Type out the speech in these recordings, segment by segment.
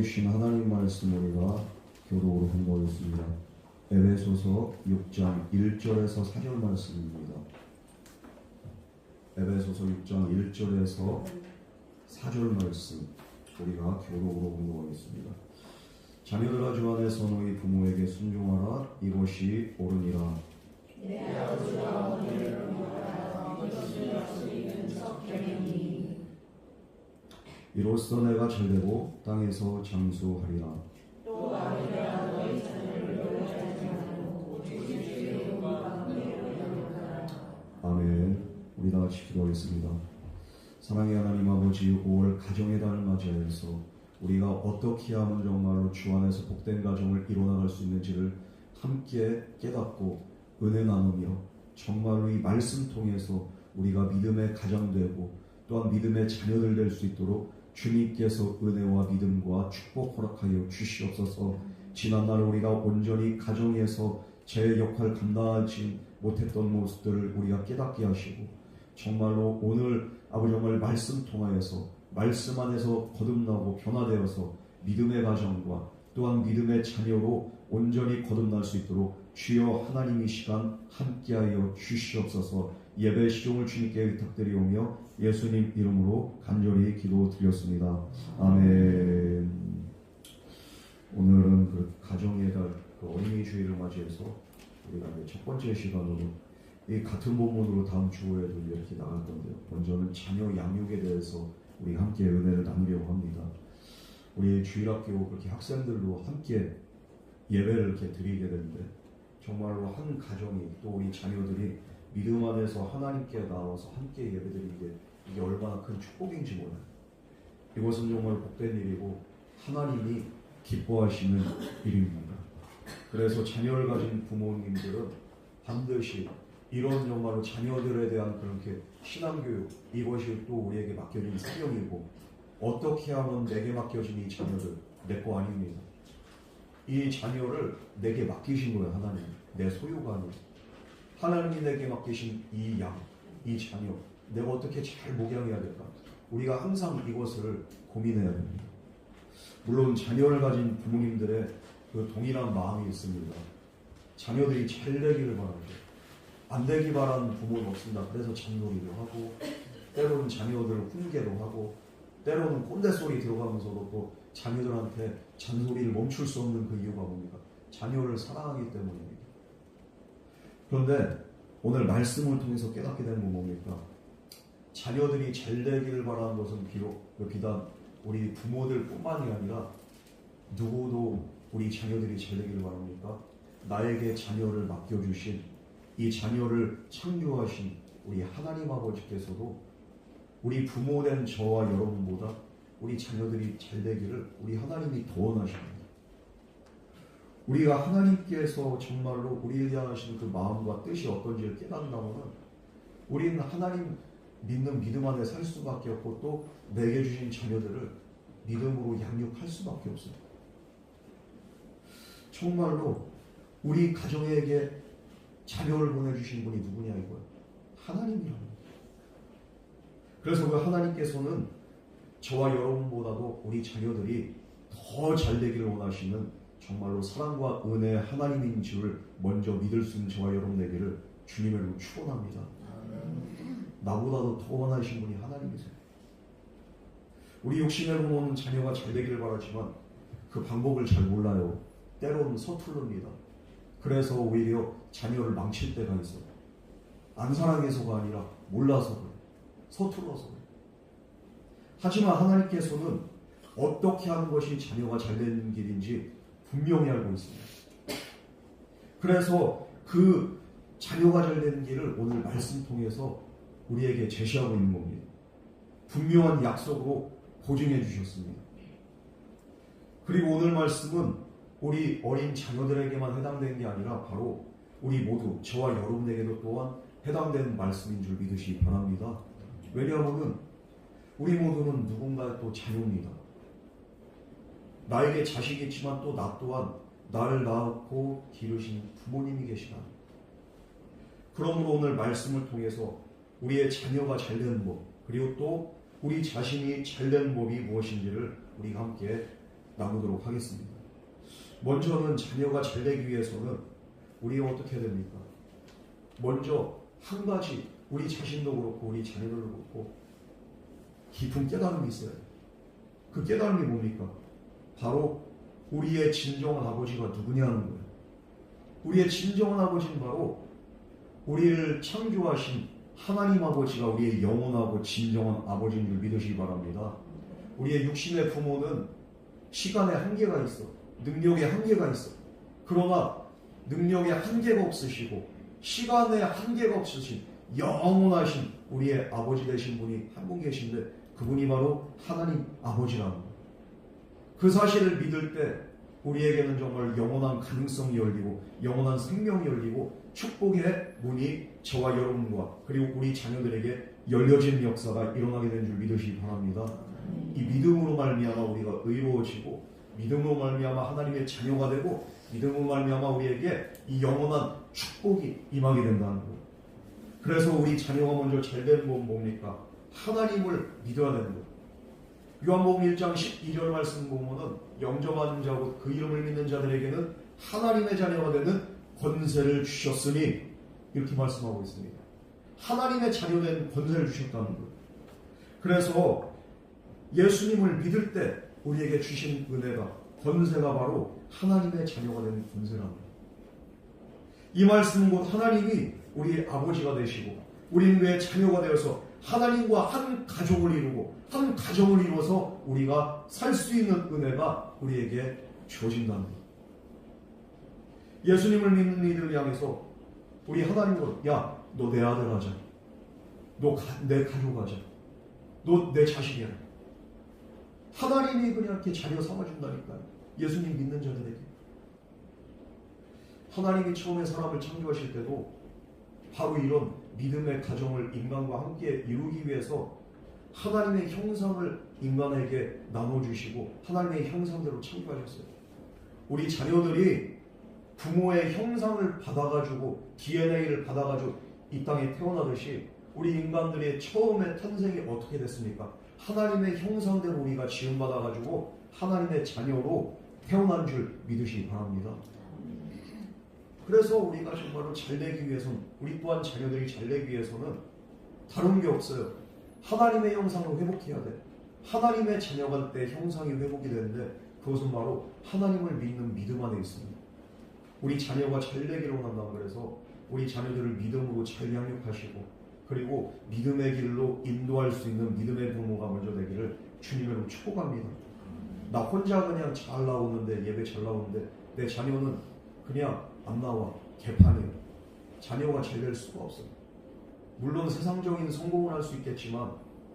주신 하나님 말씀 우리가 교독으로 공부하겠습니다. 에베소서 6장 1절에서 4절 말씀입니다. 에베소서 6장 1절에서 4절 말씀 우리가 교독으로 공부하겠습니다. 자녀들아 주 안에서 너희 부모에게 순종하라. 이것이 옳으니라. 내 아버지가 어머니를 공경하라. 이것이 약속있는 척결이니 이로써 내가 잘되고 땅에서 장수하리라. 또 아버지가 너희 자녀를 노래하지 말고 오직 주의 이름과 은혜로 영원하라. 아멘. 우리 다 같이 기도하겠습니다. 사랑의 하나님 아버지, 5월 가정의 달을 맞이하여서 우리가 어떻게 하면 정말로 주 안에서 복된 가정을 이뤄나갈 수 있는지를 함께 깨닫고 은혜 나누며 정말로 이 말씀 통해서 우리가 믿음의 가정 되고 또한 믿음의 자녀들 될 수 있도록 주님께서 은혜와 믿음과 축복 허락하여 주시옵소서. 지난날 우리가 온전히 가정에서 제 역할 감당하지 못했던 모습들을 우리가 깨닫게 하시고 정말로 오늘 아버지 정말 말씀 통하여서 말씀 안에서 거듭나고 변화되어서 믿음의 가정과 또한 믿음의 자녀로 온전히 거듭날 수 있도록 주여 하나님 이 시간 함께하여 주시옵소서. 예배 시종을 주님께 의탁드리오며 예수님 이름으로 간절히 기도드렸습니다. 아멘. 오늘은 그 가정의 달, 그 어린이 주일을 맞이해서 우리가 첫 번째 시간으로 이 같은 본문으로 다음 주에도 이렇게 나갈 건데요. 먼저는 자녀 양육에 대해서 우리 함께 은혜를 나누려고 합니다. 우리 주일학교 그렇게 학생들로 함께 예배를 이렇게 드리게 되는데 정말로 한 가정이 또 우리 자녀들이 믿음 안에서 하나님께 나와서 함께 예배드리는 게 이게 얼마나 큰 축복인지 몰라요. 이것은 정말 복된 일이고 하나님이 기뻐하시는 일입니다. 그래서 자녀를 가진 부모님들은 반드시 이런 정말로 자녀들에 대한 그렇게 신앙교육, 이것이 또 우리에게 맡겨진 사명이고 어떻게 하면 내게 맡겨진 이 자녀들, 내 거 아닙니다. 이 자녀를 내게 맡기신 거예요. 하나님, 내 소유가 아니에요. 하나님이 내게 맡기신 이 양, 이 자녀, 내가 어떻게 잘 목양해야 될까? 우리가 항상 이것을 고민해야 됩니다. 물론 자녀를 가진 부모님들의 그 동일한 마음이 있습니다. 자녀들이 잘 되기를 바라죠. 안 되기 바라는 부모는 없습니다. 그래서 잔소리도 하고 때로는 자녀들을 훈계도 하고 때로는 꼰대 소리 들어가면서도 또 자녀들한테 잔소리를 멈출 수 없는 그 이유가 뭡니까? 자녀를 사랑하기 때문입니다. 그런데 오늘 말씀을 통해서 깨닫게 되는 건 뭡니까? 자녀들이 잘 되기를 바라는 것은 비단 우리 부모들뿐만이 아니라 누구도 우리 자녀들이 잘 되기를 바랍니까? 나에게 자녀를 맡겨주신 이 자녀를 창조하신 우리 하나님 아버지께서도 우리 부모된 저와 여러분보다 우리 자녀들이 잘 되기를 우리 하나님이 더 원하십니다. 우리가 하나님께서 정말로 우리에 대한 하시는 그 마음과 뜻이 어떤지를 깨닫는다면 우리는 하나님 믿는 믿음 안에 살 수밖에 없고 또 내게 주신 자녀들을 믿음으로 양육할 수밖에 없습니다. 정말로 우리 가정에게 자녀를 보내주신 분이 누구냐 이거예요. 하나님이라는. 그래서 그 하나님께서는 저와 여러분보다도 우리 자녀들이 더 잘 되기를 원하시는 정말로 사랑과 은혜의 하나님인 줄을 먼저 믿을 수 있는 저와 여러분 되기를 주님의 이름으로 축원합니다. 나보다도 더 원하신 분이 하나님이세요. 우리 욕심의 부모는 자녀가 잘 되기를 바라지만 그 방법을 잘 몰라요. 때로는 서투릅니다. 그래서 오히려 자녀를 망칠 때가 있어요. 안 사랑해서가 아니라 몰라서 그래요. 서툴러서 그래요. 하지만 하나님께서는 어떻게 하는 것이 자녀가 잘 되는 길인지 분명히 알고 있습니다. 그래서 그 자녀가 잘 되는 길을 오늘 말씀 통해서 우리에게 제시하고 있는 겁니다. 분명한 약속으로 보증해 주셨습니다. 그리고 오늘 말씀은 우리 어린 자녀들에게만 해당되는 게 아니라 바로 우리 모두 저와 여러분에게도 또한 해당되는 말씀인 줄 믿으시기 바랍니다. 왜냐하면 우리 모두는 누군가의 또 자녀입니다. 나에게 자식이 있지만 또 나 또한 나를 낳고 기르신 부모님이 계시다. 그러므로 오늘 말씀을 통해서 우리의 자녀가 잘 되는 법, 그리고 또 우리 자신이 잘 되는 법이 무엇인지를 우리가 함께 나누도록 하겠습니다. 먼저는 자녀가 잘 되기 위해서는 우리가 어떻게 해야 됩니까? 먼저 한 가지 우리 자신도 그렇고 우리 자녀들도 그렇고 깊은 깨달음이 있어요. 그 깨달음이 뭡니까? 바로 우리의 진정한 아버지가 누구냐는 거예요. 우리의 진정한 아버지는 바로 우리를 창조하신 하나님 아버지가 우리의 영원하고 진정한 아버지인 줄 믿으시기 바랍니다. 우리의 육신의 부모는 시간의 한계가 있어. 능력의 한계가 있어. 그러나 능력의 한계가 없으시고 시간의 한계가 없으신 영원하신 우리의 아버지 되신 분이 한 분 계신데 그분이 바로 하나님 아버지라는 거예요. 그 사실을 믿을 때 우리에게는 정말 영원한 가능성이 열리고 영원한 생명이 열리고 축복의 문이 저와 여러분과 그리고 우리 자녀들에게 열려지는 역사가 일어나게 된 줄 믿으시기 바랍니다. 이 믿음으로 말미암아 우리가 의로워지고 믿음으로 말미암아 하나님의 자녀가 되고 믿음으로 말미암아 우리에게 이 영원한 축복이 임하게 된다는 거예요. 그래서 우리 자녀가 먼저 잘되는 건 뭡니까? 하나님을 믿어야 되는 거예요. 요한복음 1장 12절 말씀 보면은 영접하는 자고 그 이름을 믿는 자들에게는 하나님의 자녀가 되는 권세를 주셨으니 이렇게 말씀하고 있습니다. 하나님의 자녀된 권세를 주셨다는 거예요. 그래서 예수님을 믿을 때 우리에게 주신 은혜가 권세가 바로 하나님의 자녀가 되는 권세라는 거예요. 이 말씀은 곧 하나님이 우리의 아버지가 되시고 우리는 그의 자녀가 되어서 하나님과 한 가족을 이루고 한 가정을 이루어서 우리가 살 수 있는 은혜가 우리에게 주어진다는 거예요. 예수님을 믿는 이들을 향해서 우리 하나님으로 야, 너 내 아들 하자. 너 내 가족 하자. 너 내 자식이야. 하나님이 그냥 이렇게 자녀 삼아준다니까요. 예수님 믿는 자들에게. 하나님이 처음에 사람을 창조하실 때도 바로 이런 믿음의 가정을 인간과 함께 이루기 위해서 하나님의 형상을 인간에게 나눠주시고 하나님의 형상대로 창조하셨어요. 우리 자녀들이 부모의 형상을 받아가지고 DNA를 받아가지고 이 땅에 태어나듯이 우리 인간들의 처음에 탄생이 어떻게 됐습니까? 하나님의 형상대로 우리가 지음받아가지고 하나님의 자녀로 태어난 줄 믿으시기 바랍니다. 그래서 우리가 정말로 잘되기 위해서는 우리 또한 자녀들이 잘되기 위해서는 다른 게 없어요. 하나님의 형상을 회복해야 돼. 하나님의 자녀가 때 형상이 회복이 되는데 그것은 바로 하나님을 믿는 믿음 안에 있습니다. 우리 자녀가 잘되기를 원한다고 그래서 우리 자녀들을 믿음으로 잘 양육하시고 그리고 믿음의 길로 인도할 수 있는 믿음의 부모가 먼저 되기를 주님으로 축복합니다. 나 혼자 그냥 잘 나오는데 예배 잘 나오는데 내 자녀는 그냥 안 나와. 개판이에요. 자녀가 잘 될 수가 없어요. 물론 세상적인 성공을 할 수 있겠지만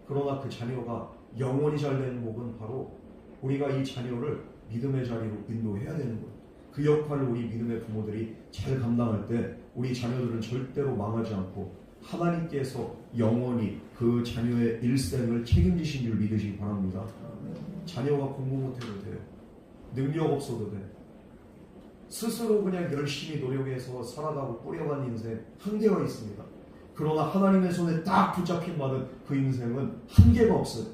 그러나 그 자녀가 영원히 잘 되는 복은 바로 우리가 이 자녀를 믿음의 자리로 인도해야 되는 거예요. 그 역할을 우리 믿음의 부모들이 잘 감당할 때 우리 자녀들은 절대로 망하지 않고 하나님께서 영원히 그 자녀의 일생을 책임지신 줄 믿으시기 바랍니다. 자녀가 공부 못해도 돼요. 능력 없어도 돼. 스스로 그냥 열심히 노력해서 살아가고 꾸려간 인생 한계가 있습니다. 그러나 하나님의 손에 딱 붙잡힌 받은 그 인생은 한계가 없어요.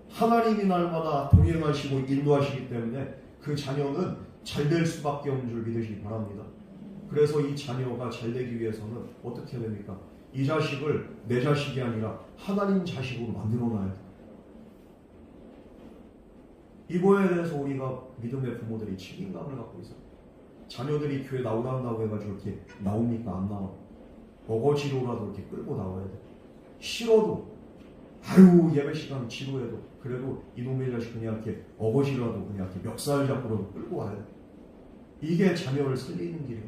하나님이 날마다 동행하시고 인도하시기 때문에 그 자녀는 잘 될 수밖에 없는 줄 믿으시기 바랍니다. 그래서 이 자녀가 잘 되기 위해서는 어떻게 해야 됩니까? 이 자식을 내 자식이 아니라 하나님 자식으로 만들어 놔야 돼요. 이거에 대해서 우리가 믿음의 부모들이 책임감을 갖고 있어요. 자녀들이 교회 나오라 한다고 해가지고 이렇게 나옵니까? 안 나와. 어거지로라도 이렇게 끌고 나와야 돼. 싫어도 아유 예배 시간 지루해도 그래도 이놈의 자식 그냥 이렇게 어거지라도 그냥 이렇게 멱살 잡고라도 끌고 와야 돼. 이게 자녀를 살리는 길이에요.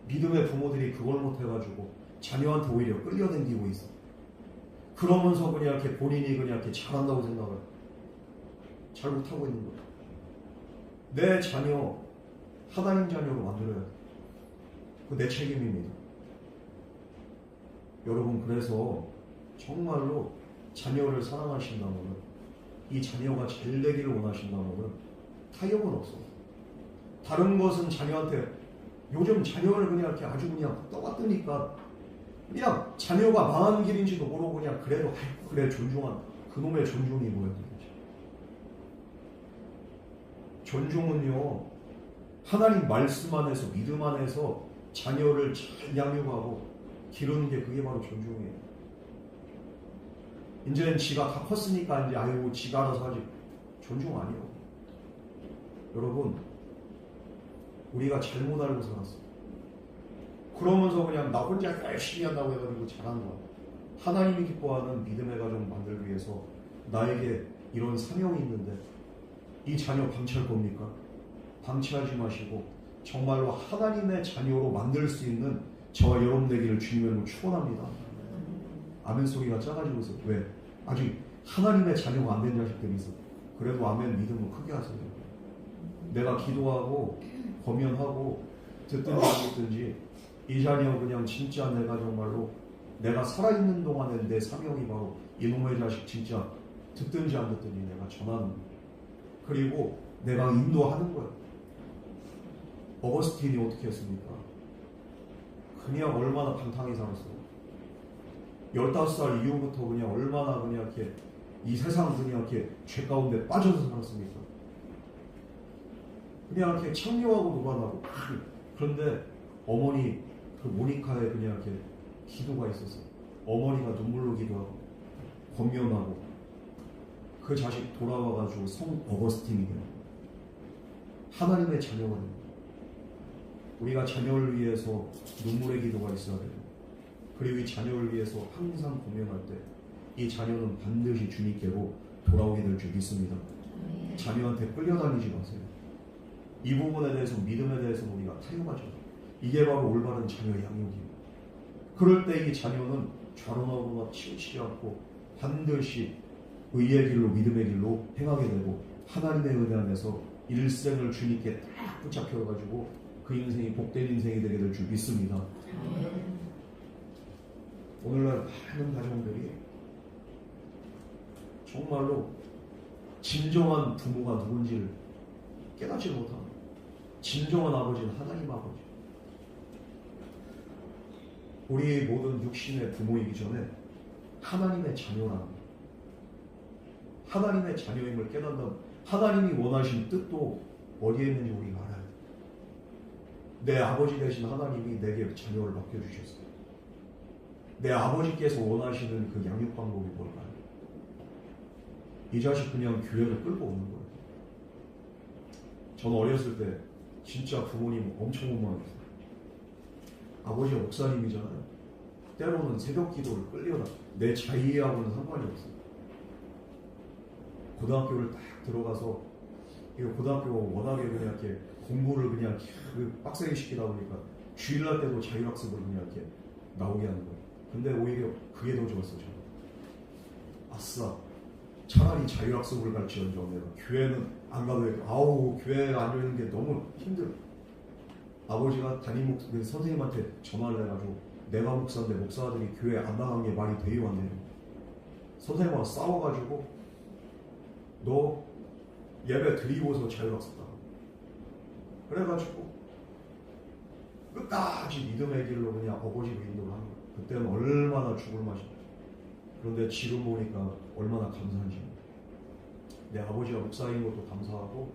믿음의 부모들이 그걸 못해가지고 자녀한테 오히려 끌려다니고 있어. 그러면서 그냥 이렇게 본인이 그냥 이렇게 잘한다고 생각을 잘 못하고 있는 거야. 내 자녀 하나님 자녀로 만들어야 돼. 그거 내 책임입니다. 여러분 그래서 정말로 자녀를 사랑하신다면 이 자녀가 잘 되기를 원하신다면 타협은 없어. 다른 것은 자녀한테 요즘 자녀를 그냥 이렇게 아주 그냥 떠받드니까 그냥 자녀가 망하는 길인지도 모르고 그냥 그래도 그래 존중한 그놈의 존중이 뭐야 도대체. 존중은요, 하나님 말씀 안에서, 믿음 안에서 자녀를 잘 양육하고 기르는 게 그게 바로 존중이에요. 이제는 지가 다 컸으니까 이제 아이고 지가 알아서 하지. 존중 아니에요. 여러분, 우리가 잘못 알고 살았어요. 그러면서 그냥 나 혼자 열심히 한다고 해가지고 잘하는 거야. 하나님이 기뻐하는 믿음의 가정 만들기 위해서 나에게 이런 사명이 있는데 이 자녀 방치할 겁니까? 방치하지 마시고 정말로 하나님의 자녀로 만들 수 있는 저와 여러분 되기를 주님으로 축원합니다. 아멘 소리가 작아지고 있어요. 왜? 아직 하나님의 자녀가 안 된 자식들이 있어. 그래도 아멘 믿음을 크게 하세요. 내가 기도하고 범연하고 듣든지 안 듣든지 이 자녀 그냥 진짜 내가 정말로 내가 살아있는 동안에 내 사명이 바로 이놈의 자식 진짜 듣든지 안 듣든지 내가 전하는 거예요. 그리고 내가 인도하는 거예요. 어거스틴이 어떻게 했습니까? 그냥 얼마나 방탕히 살았어요. 15살 이후부터 그냥 얼마나 그냥 이렇게 이 세상 그냥 이렇게 죄 가운데 빠져서 살았습니까? 그냥 이렇게 창녀하고 놀아나고. 그런데 어머니 그 모니카의 그냥 이렇게 기도가 있었어요. 어머니가 눈물로 기도하고 권면하고 그 자식 돌아와가지고 성 어거스틴이 돼요. 하나님의 자녀가 됩니다. 우리가 자녀를 위해서 눈물의 기도가 있어야 돼요. 그리고 이 자녀를 위해서 항상 고민할 때 이 자녀는 반드시 주님께로 돌아오게 될 줄 믿습니다. 자녀한테 끌려다니지 마세요. 이 부분에 대해서 믿음에 대해서 우리가 타협하죠. 이게 바로 올바른 자녀 양육이에요. 그럴 때 이 자녀는 좌로나로나 치우치지 않고 반드시 의의 길로 믿음의 길로 행하게 되고 하나님의 은혜 안에서 일생을 주님께 딱 붙잡혀가지고 그 인생이 복된 인생이 되게 될 줄 믿습니다. 오늘날 많은 가정들이 정말로 진정한 부모가 누군지를 깨닫지 못하는 진정한 아버지는 하나님 아버지. 우리 모든 육신의 부모이기 전에 하나님의 자녀라는 하나님의 자녀임을 깨닫는 하나님이 원하신 뜻도 어디에 있는지 우리가 알아야 돼. 내 아버지 되신 하나님이 내게 자녀를 맡겨주셨어요. 내 아버지께서 원하시는 그 양육 방법이 뭘까요? 이 자식 그냥 교회를 끌고 오는 거예요. 저는 어렸을 때 진짜 부모님 엄청 원망했어요. 아버지가 목사님이잖아요. 때로는 새벽 기도를 끌려다. 내 자의하고는 상관이 없어요. 고등학교를 딱 들어가서 이거 고등학교가 워낙에 그냥 이렇게 공부를 그냥 빡세게 시키다 보니까 주일날 때도 자율학습을 그냥 이렇게 나오게 하는 거예요. 근데 오히려 그게 더 좋았어요. 저는. 아싸, 차라리 자율학습을 갈지언정 내가 교회는 안 가도 되고 아우 교회에 앉아있는 게 너무 힘들어. 아버지가 담임 선생님한테 전화를 해가지고 내가 목사인데 목사들이 교회 안 나간 게 말이 되게 많네요. 선생님하고 싸워가지고 너 예배 드리고서 자율학습다. 그래가지고 끝까지 믿음의 길로 그냥 아버지로 인도를 하는 거예요. 그때는 얼마나 죽을 맛이. 그런데 지금 보니까 얼마나 감사한지. 내 아버지가 목사인 것도 감사하고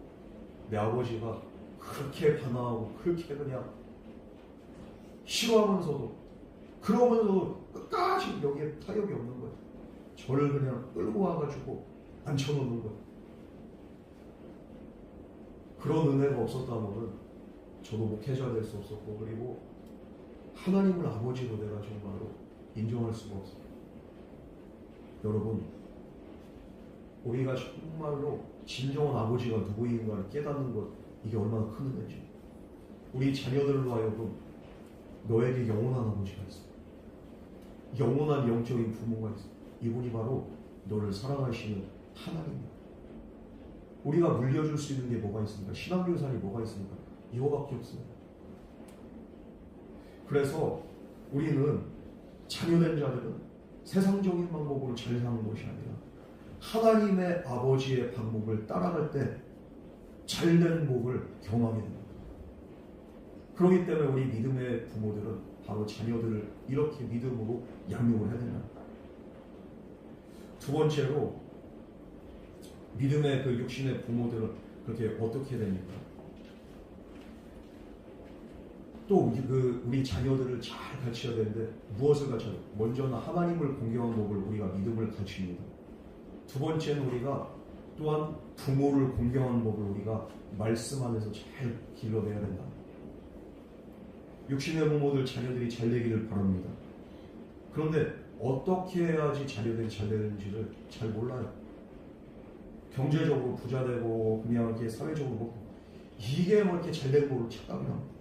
내 아버지가 그렇게 반항하고 그렇게 그냥 싫어하면서도 그러면서도 끝까지 여기에 타협이 없는 거예요. 저를 그냥 끌고 와가지고 앉혀놓는 거예요. 그런 은혜가 없었다면 저도 목회자 될 수 없었고 그리고 하나님을 아버지로 내가 정말로 인정할 수가 없어요. 여러분, 우리가 정말로 진정한 아버지가 누구인가를 깨닫는 것, 이게 얼마나 큰 은혜죠. 우리 자녀들로 하여금 너에게 영원한 아버지가 있어. 영원한 영적인 부모가 있어. 이분이 바로 너를 사랑하시는 하나님이야. 우리가 물려줄 수 있는 게 뭐가 있습니까? 신앙유산이 뭐가 있습니까? 이거밖에 없습니다. 그래서 우리는 자녀된 자들은 세상적인 방법으로 잘 사는 것이 아니라 하나님의 아버지의 방법을 따라갈 때 잘된 복을 경험하게 됩니다. 그렇기 때문에 우리 믿음의 부모들은 바로 자녀들을 이렇게 믿음으로 양육을 해야 된다. 두 번째로 믿음의 그 육신의 부모들은 그렇게 어떻게 됩니까? 또 우리 자녀들을 잘 가르쳐야 되는데 무엇을 가르쳐야 돼요? 먼저는 하나님을 공경하는 법을 우리가 믿음을 가르칩니다. 두 번째는 우리가 또한 부모를 공경하는 법을 우리가 말씀 안에서 잘 길러내야 된다. 육신의 부모들 자녀들이 잘 되기를 바랍니다. 그런데 어떻게 해야지 자녀들이 잘 되는지를 잘 몰라요. 경제적으로 부자 되고 그냥 이렇게 사회적으로 먹고 이게 뭐 이렇게 잘 되는 걸로 착각이 납니다.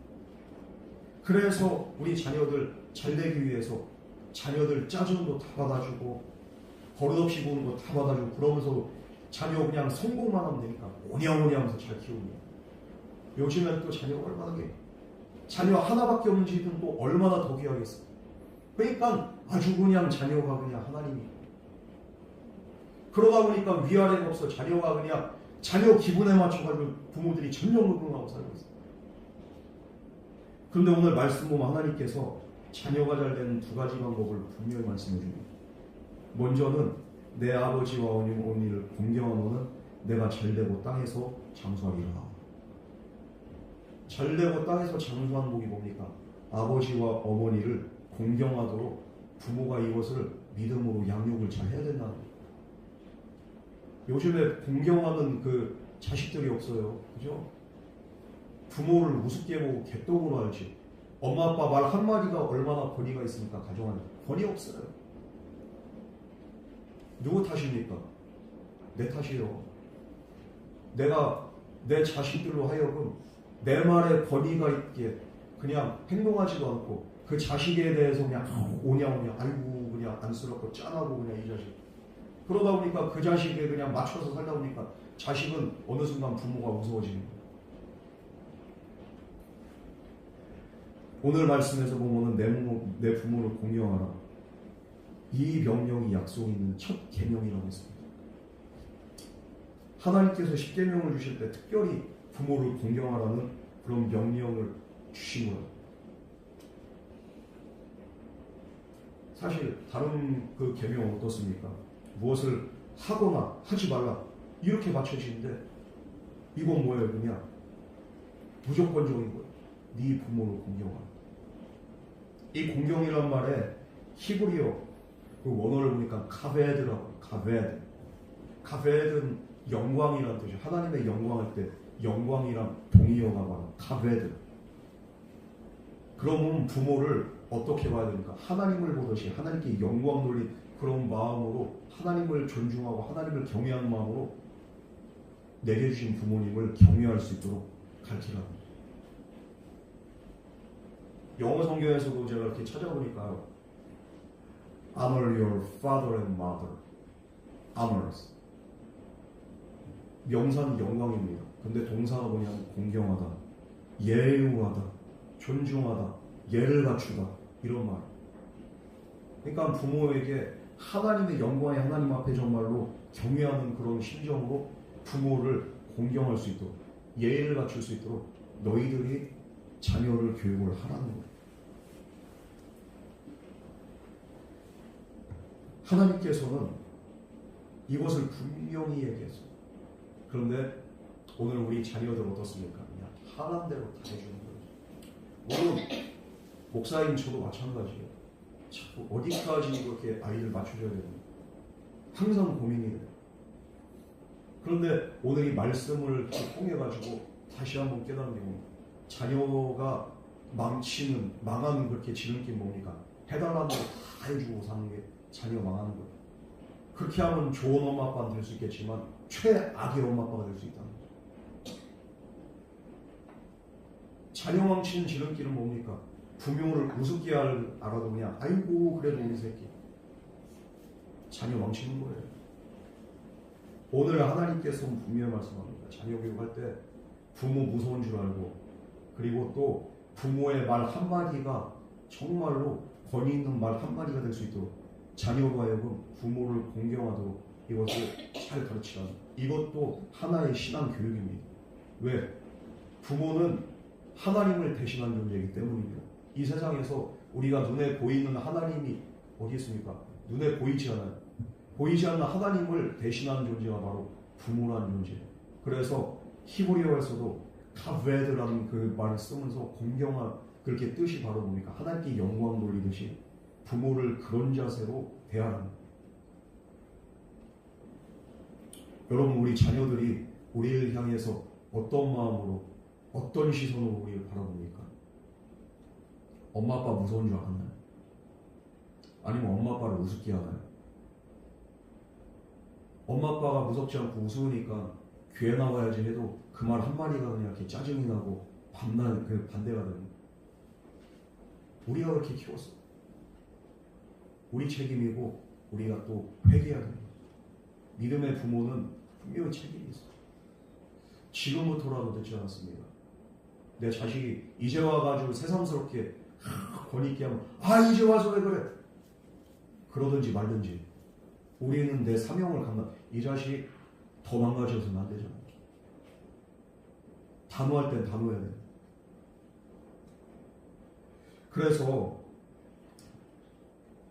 그래서 우리 자녀들 잘 되기 위해서 자녀들 짜주는 거 다 받아주고 버릇없이 구는 거 다 받아주고 그러면서 자녀 그냥 성공만 하면 되니까 오냐오냐 하면서 잘 키우는 거예요. 요즘엔 또 자녀가 얼마나 게 자녀 하나밖에 없는 집은 또 얼마나 더 귀하겠어요. 그러니까 아주 그냥 자녀가 그냥 하나님이 그러다 보니까 위아래가 없어. 자녀가 그냥 자녀 기분에 맞춰가지고 부모들이 전전긍긍하고 살고 있어요. 그런데 오늘 말씀 보면 하나님께서 자녀가 잘 되는 두 가지 방법을 분명히 말씀해 줍니다. 먼저는 내 아버지와 어머니를 공경하노는 내가 잘되고 땅에서 장수하리라. 잘되고 땅에서 장수하는 복이 뭡니까? 아버지와 어머니를 공경하도록 부모가 이것을 믿음으로 양육을 잘 해야 된다는 거예요. 요즘에 공경하는 그 자식들이 없어요. 그죠? 부모를 우습게 보고 개떡으로 알지. 엄마 아빠 말 한마디가 얼마나 권위가 있습니까? 가정안에 권위 없어요. 누구 탓입니까? 내 탓이에요. 내가 내 자식들로 하여금 내 말에 권위가 있게 그냥 행동하지도 않고 그 자식에 대해서 그냥 오냐오냐 아이고 그냥 안쓰럽고 짠하고 그냥 이 자식 그러다 보니까 그 자식에 그냥 맞춰서 살다 보니까 자식은 어느 순간 부모가 무서워지는 거예요. 오늘 말씀에서 보면은 내 부모를 공경하라. 이 명령이 약속이 있는 첫 계명이라고 했습니다. 하나님께서 십계명을 주실 때 특별히 부모를 공경하라는 그런 명령을 주신 거예요. 사실 다른 그 계명은 어떻습니까? 무엇을 하거나 하지 말라 이렇게 맞춰지는데 이건 뭐예요? 그냥 무조건적인 거예요. 네 부모를 공경하라. 이 공경이란 말에 히브리어 그 원어를 보니까 카베드라고. 카베드는 영광이란 뜻이에요. 하나님의 영광할 때 영광이란 동의어가 바로 카베드. 그러면 부모를 어떻게 봐야 됩니까? 하나님을 보듯이 하나님께 영광 돌린 그런 마음으로 하나님을 존중하고 하나님을 경외하는 마음으로 내게 주신 부모님을 경외할 수 있도록 가르치라고. 영어 성경에서도 제가 이렇게 찾아보니까 honor your father and mother. honors. 명사는 영광입니다. 근데 동사가 뭐냐면 공경하다, 예우하다, 존중하다, 예를 갖추다 이런 말. 그러니까 부모에게 하나님의 영광의 하나님 앞에 정말로 경외하는 그런 심정으로 부모를 공경할 수 있도록 예를 갖출 수 있도록 너희들이 자녀를 교육을 하라는 거예요. 하나님께서는 이것을 분명히 얘기했어요. 그런데 오늘 우리 자녀들 어떻습니까? 그냥 하란 대로 다 해주는 거예요. 물론 목사님 저도 마찬가지예요. 자꾸 어디까지 그렇게 아이를 맞춰줘야 되는 항상 고민이 돼요. 그런데 오늘 이 말씀을 통해가지고 다시 한번 깨닫는 게 뭡니까? 자녀가 망하는 그렇게 지름길 뭡니까? 해달라는 거 다 해주고 사는 게 자녀 망하는 거예요. 그렇게 하면 좋은 엄마 아빠는 될 수 있겠지만 최악의 엄마 아빠가 될 수 있다는 거죠. 자녀 망치는 지름길은 뭡니까? 부모를 우습게 알아도 그냥 아이고 그래도 우리 새끼 자녀 망치는 거예요. 오늘 하나님께서 분명히 말씀합니다. 자녀 교육할 때 부모 무서운 줄 알고 그리고 또 부모의 말 한마디가 정말로 권위 있는 말 한마디가 될 수 있도록 자녀가 하여금 부모를 공경하도록 이것을 잘 가르치라는 이것도 하나의 신앙 교육입니다. 왜? 부모는 하나님을 대신한 존재이기 때문입니다. 이 세상에서 우리가 눈에 보이는 하나님이 어디 있습니까? 눈에 보이지 않아요. 보이지 않는 하나님을 대신하는 존재가 바로 부모라는 존재예요. 그래서 히브리어에서도 가베드라는 그 말을 쓰면서 공경한 그렇게 뜻이 바로 뭡니까? 하나님께 영광 돌리듯이 부모를 그런 자세로 대하는. 여러분, 우리 자녀들이 우리를 향해서 어떤 마음으로, 어떤 시선으로 우리를 바라봅니까? 엄마 아빠 무서운 줄 알았나요? 아니면 엄마 아빠를 우습게 하나요? 엄마 아빠가 무섭지 않고 우스우니까 교회 나와야지 해도 그 말 한마디가 그냥 이렇게 짜증이 나고 반대가 되는. 우리가 그렇게 키웠어. 우리 책임이고 우리가 또 회개해야 됩니다. 믿음의 부모는 분명히 책임이 있어. 지금부터라도 듣지 않았습니다. 내 자식이 이제 와가지고 새삼스럽게 권위있게 하면 이제 와서 왜 그래? 그러든지 말든지 우리는 내 사명을 감당. 이 자식 더 망가져서는 안 되잖아. 단호할 땐 단호해야 돼. 그래서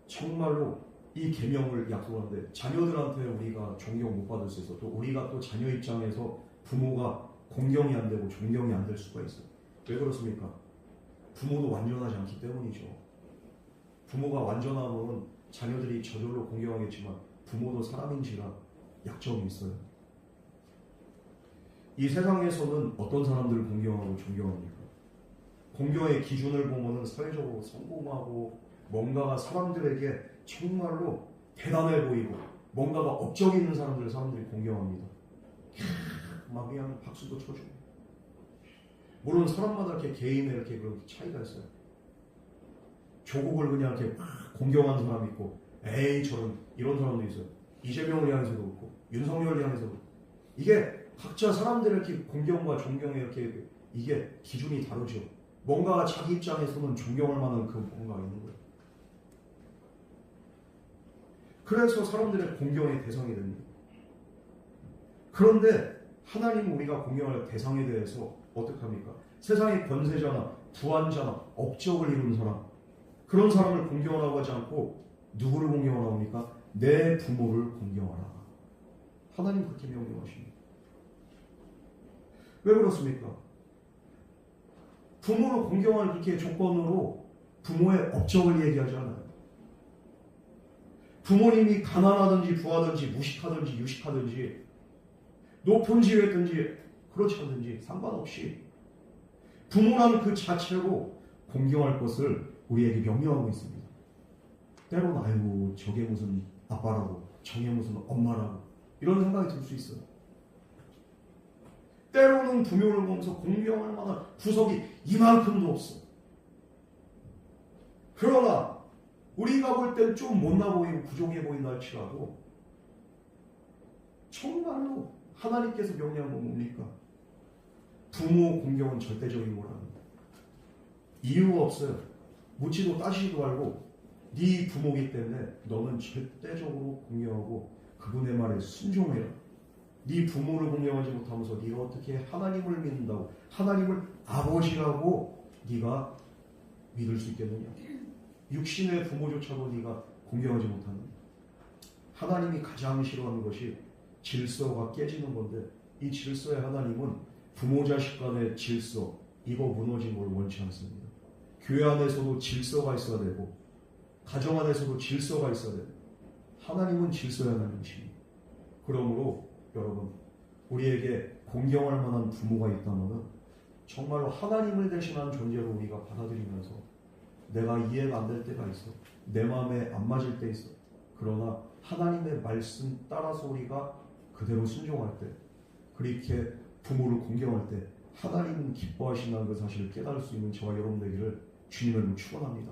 정말로 이 계명을 약속하는데 자녀들한테 우리가 존경 못 받을 수 있어. 또 우리가 또 자녀 입장에서 부모가 공경이 안 되고 존경이 안 될 수가 있어. 왜 그렇습니까? 부모도 완전하지 않기 때문이죠. 부모가 완전하면 자녀들이 저절로 공경하겠지만 부모도 사람인지라 약점이 있어요. 이 세상에서는 어떤 사람들을 공경하고 존경합니까? 공경의 기준을 보면은 사회적으로 성공하고 뭔가가 사람들에게 정말로 대단해 보이고 뭔가가 업적 있는 사람들이 공경합니다. 막 그냥 박수도 쳐주고. 물론 사람마다 이렇게 개인의 이렇게 그런 차이가 있어요. 조국을 그냥 이렇게 공경하는 사람이 있고, 에이 저런 이런 사람도 있어요. 이재명을 향해서도 그렇고 윤석열을 향해서도 그렇고. 이게 각자 사람들의 이렇게 공경과 존경의 이렇게 이게 기준이 다르죠. 뭔가가 자기 입장에서는 존경할 만한 그 뭔가가 있는 거예요. 그래서 사람들의 공경의 대상이 됩니다. 그런데 하나님은 우리가 공경할 대상에 대해서 어떻게 합니까? 세상의 권세자나 부한자나 업적을 이룬 사람, 그런 사람을 공경하라고 하지 않고 누구를 공경하라고 합니까? 내 부모를 공경하라. 하나님 그렇게 명령하십니다. 왜 그렇습니까? 부모를 공경할 그렇게 조건으로 부모의 업적을 얘기하지 않아요. 부모님이 가난하든지 부하든지 무식하든지 유식하든지 높은 지위였든지 그렇지 않든지 상관없이 부모라는 그 자체로 공경할 것을 우리에게 명령하고 있습니다. 때로는 아이고 저게 무슨 아빠라고 저게 무슨 엄마라고 이런 생각이 들 수 있어요. 때로는 부모를 보면서 공경할 만한 구석이 이만큼도 없어. 그러나 우리가 볼 땐 좀 못나 보이고 부족해 보인다 할지라도 정말로 하나님께서 명령한 건 뭡니까? 부모 공경은 절대적인 거랍니다. 이유가 없어요. 묻지도 따지지도 말고 네 부모이기 때문에 너는 절대적으로 공경하고 그분의 말에 순종해라. 네 부모를 공경하지 못하면서 네가 어떻게 하나님을 믿는다고 하나님을 아버지라고 네가 믿을 수 있겠느냐? 육신의 부모조차도 네가 공경하지 못하는. 하나님이 가장 싫어하는 것이 질서가 깨지는 건데 이 질서의 하나님은 부모 자식 간의 질서 이거 무너진 걸 원치 않습니다. 교회 안에서도 질서가 있어야 되고 가정 안에서도 질서가 있어야 되고 하나님은 질서의 하나님이십니다. 그러므로 여러분 우리에게 공경할 만한 부모가 있다면 정말로 하나님을 대신한 존재로 우리가 받아들이면서 내가 이해가 안 될 때가 있어. 내 마음에 안 맞을 때 있어. 그러나 하나님의 말씀 따라서 우리가 그대로 순종할 때 그렇게 부모를 공경할 때 하나님은 기뻐하신다는 그 사실을 깨달을 수 있는 저와 여러분 되기를 주님을 축원합니다.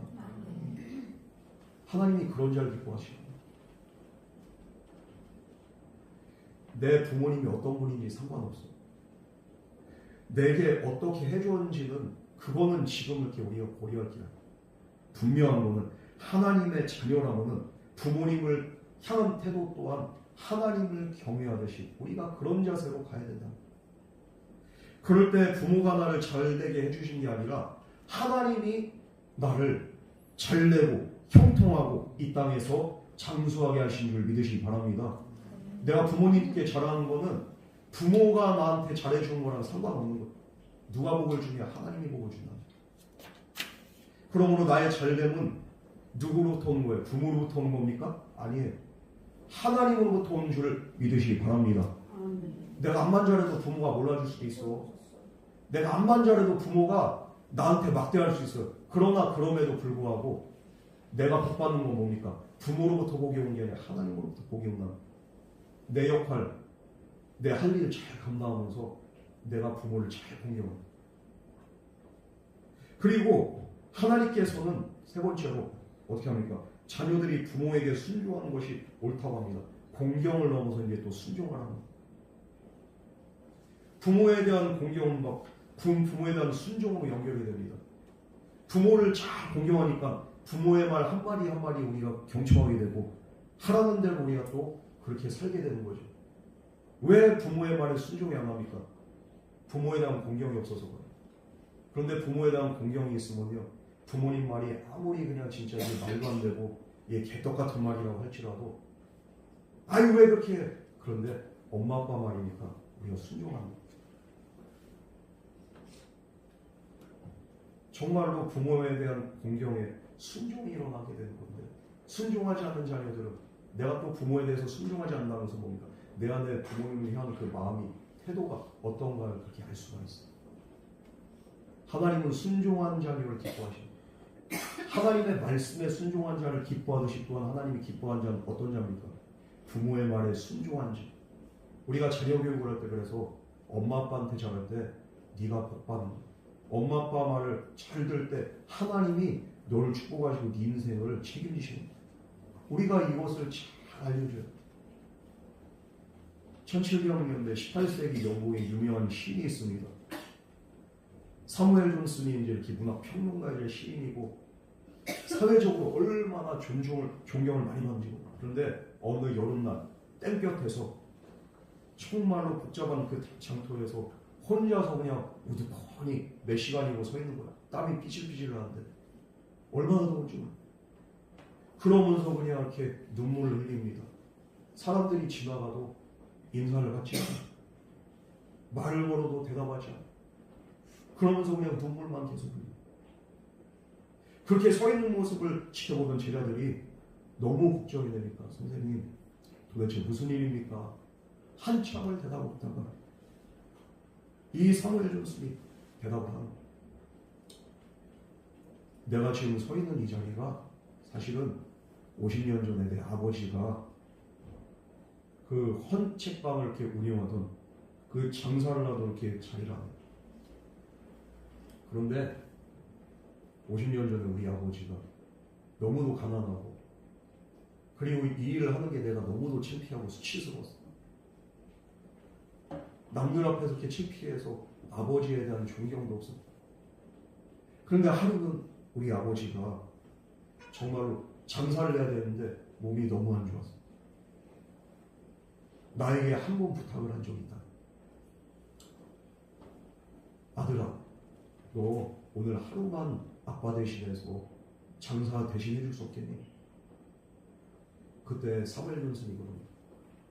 하나님이 그런 자를 기뻐하십니다. 내 부모님이 어떤 분인지 상관없어. 내게 어떻게 해줬는지는 그거는 지금 이렇게 우리가 고려할 게 아니야. 분명한 거는 하나님의 자녀라면은 부모님을 향한 태도 또한 하나님을 경외하듯이 우리가 그런 자세로 가야 된다. 그럴 때 부모가 나를 잘되게 해주신 게 아니라 하나님이 나를 잘되고 형통하고 이 땅에서 장수하게 하신 줄 믿으시기 바랍니다. 내가 부모님께 잘하는 거는 부모가 나한테 잘해주는 거랑 상관없는 거예요. 누가 복을 주냐? 하나님이 복을 준다. 그러므로 나의 잘됨은 누구로부터 오는 거예요? 부모로부터 오는 겁니까? 아니에요. 하나님으로부터 오는 줄 믿으시기 바랍니다. 내가 암만 잘해도 부모가 몰라줄 수도 있어. 내가 암만 잘해도 부모가 나한테 막대할 수 있어요. 그러나 그럼에도 불구하고 내가 복 받는 건 뭡니까? 부모로부터 복이 온 게 아니라 하나님으로부터 복이 온다. 내 역할, 내 할 일을 잘 감당하면서 내가 부모를 잘 공경합니다. 그리고 하나님께서는 세 번째로 어떻게 합니까? 자녀들이 부모에게 순종하는 것이 옳다고 합니다. 공경을 넘어서 이제 또 순종을 합니다. 부모에 대한 공경은 부모에 대한 순종으로 연결이 됩니다. 부모를 잘 공경하니까 부모의 말 한마디 한마디 우리가 경청하게 되고 하라는 대로 우리가 또 그렇게 살게 되는 거죠. 왜 부모의 말에 순종이 안 합니까? 부모에 대한 공경이 없어서 그래요. 그런데 부모에 대한 공경이 있으면요, 부모님 말이 아무리 그냥 진짜 말도 안 되고 개떡 같은 말이라고 할지라도 아유 왜 그렇게 해? 그런데 엄마 아빠 말이니까 우리가 순종합니다. 정말로 부모에 대한 공경에 순종이 일어나게 되는 건데, 순종하지 않는 자녀들은 내가 또 부모에 대해서 순종하지 않는다면서 뭡니까? 내 안에 부모님을 향한 그 마음이, 태도가 어떤가를 그렇게 알 수가 있어요. 하나님은 순종한 자녀를 기뻐하십니다. 하나님의 말씀에 순종한 자를 기뻐하듯이 또한 하나님이 기뻐한 자는 어떤 자입니까? 부모의 말에 순종한 자. 우리가 자녀 교육을 할 때 그래서 엄마 아빠한테 잘할 때 네가 복 받는 거야. 엄마 아빠 말을 잘 들을 때 하나님이 너를 축복하시고 네 인생을 책임지시는 거야. 우리가 이것을 잘 알려줘요. 1700년대 18세기 영국의 유명한 시인이 있습니다. 사무엘 존슨이 이제 이렇게 문학 평론가의 시인이고 사회적으로 얼마나 존경을 많이 받는지. 그런데 어느 여름날 땡볕에서 정말로 복잡한 그 장터에서 혼자서 그냥 우두커니 몇 시간이고 서 있는 거야. 땀이 삐질삐질 나는데 얼마나 더운지 몰라. 그러면서 그냥 이렇게 눈물을 흘립니다. 사람들이 지나가도 인사를 받지 않아. 말을 걸어도 대답하지 않아. 그러면서 그냥 눈물만 계속 흘려. 그렇게 서 있는 모습을 지켜보던 제자들이 너무 걱정이 되니까 선생님 도대체 무슨 일입니까? 한참을 대답 못하다가 이 사무엘 존슨이 대답을 하는 거예요. 내가 지금 서 있는 이 자리가 사실은 50년 전에 내 아버지가 그 헌책방을 이렇게 운영하던 그 장사를 하던 이렇게 자리라는. 그런데 50년 전에 우리 아버지가 너무도 가난하고 그리고 이 일을 하는 게 내가 너무도 창피하고 수치스러웠어. 남들 앞에서 이렇게 창피해서 아버지에 대한 존경도 없어. 그런데 하루는 우리 아버지가 정말로 장사를 해야 되는데 몸이 너무 안 좋았어. 나에게 한 번 부탁을 한 적이 있다. 아들아, 너 오늘 하루만 아빠 대신해서 장사 대신 해줄 수 없겠니? 그때 사무엘 존슨이거든요.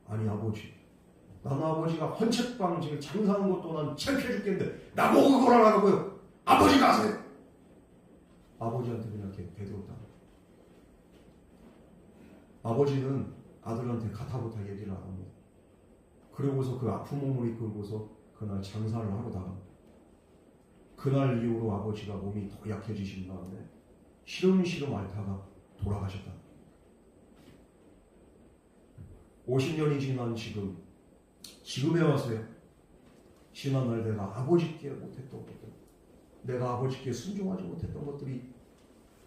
아니 아버지, 나는 아버지가 헌책방 지금 장사하는 것도 난 창피해 죽겠는데 나보고 그걸 하라고요. 아버지 가세요. 아버지한테 그냥 이렇게 대들었다. 아버지는 아들한테 가타부타 얘기를 안 합니다. 그러고서 그 아픈 몸을 이끌고서 그날 장사를 하러 나갑니다. 그날 이후로 아버지가 몸이 더 약해지신 다음에 시름시름 앓다가 돌아가셨다. 50년이 지난 지금에 와서요. 지난날 내가 아버지께 못했던 것들, 내가 아버지께 순종하지 못했던 것들이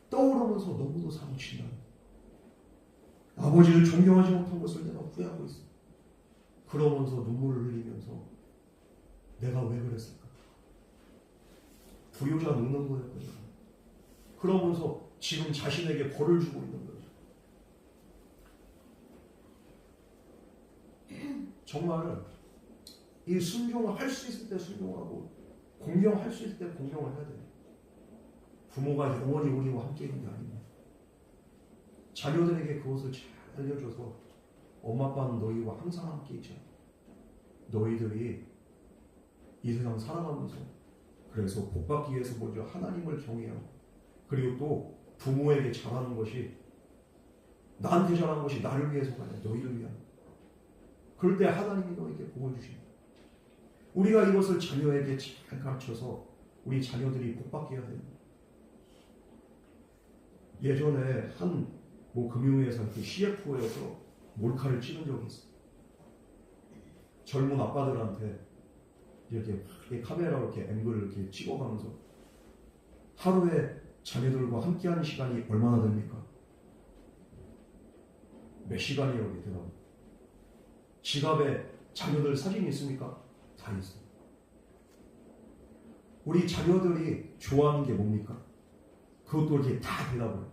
떠오르면서 너무도 사무친다. 아버지를 존경하지 못한 것을 내가 후회하고 있어. 그러면서 눈물을 흘리면서 내가 왜 그랬을까? 불효자 늙는 거였거든요. 그러면서 지금 자신에게 벌을 주고 있는 거죠. 정말 이 순종을 할 수 있을 때 순종하고 공경할 수 있을 때 공경을 해야 돼요. 부모가 영원히 우리와 함께 있는 게 아닙니다. 자녀들에게 그것을 잘 알려줘서 엄마 아빠는 너희와 항상 함께 있잖아. 너희들이 이 세상 살아가면서 그래서 복받기 위해서 먼저 하나님을 경외하고 그리고 또 부모에게 잘하는 것이 나한테 잘하는 것이 나를 위해서가 아니라 너희를 위한 그럴 때 하나님이 너에게 복을 주십니다. 우리가 이것을 자녀에게 잘 가르쳐서 우리 자녀들이 복받게 해야 됩니다. 예전에 한 금융회사 CFO에서 몰카를 찍은 적이 있어요. 젊은 아빠들한테 이렇게 카메라로 이렇게 앵글을 이렇게 찍어가면서 하루에 자녀들과 함께하는 시간이 얼마나 됩니까? 몇 시간이라고 대답. 지갑에 자녀들 사진이 있습니까? 다 있어요. 우리 자녀들이 좋아하는 게 뭡니까? 그것도 이렇게 다 대답을 해요.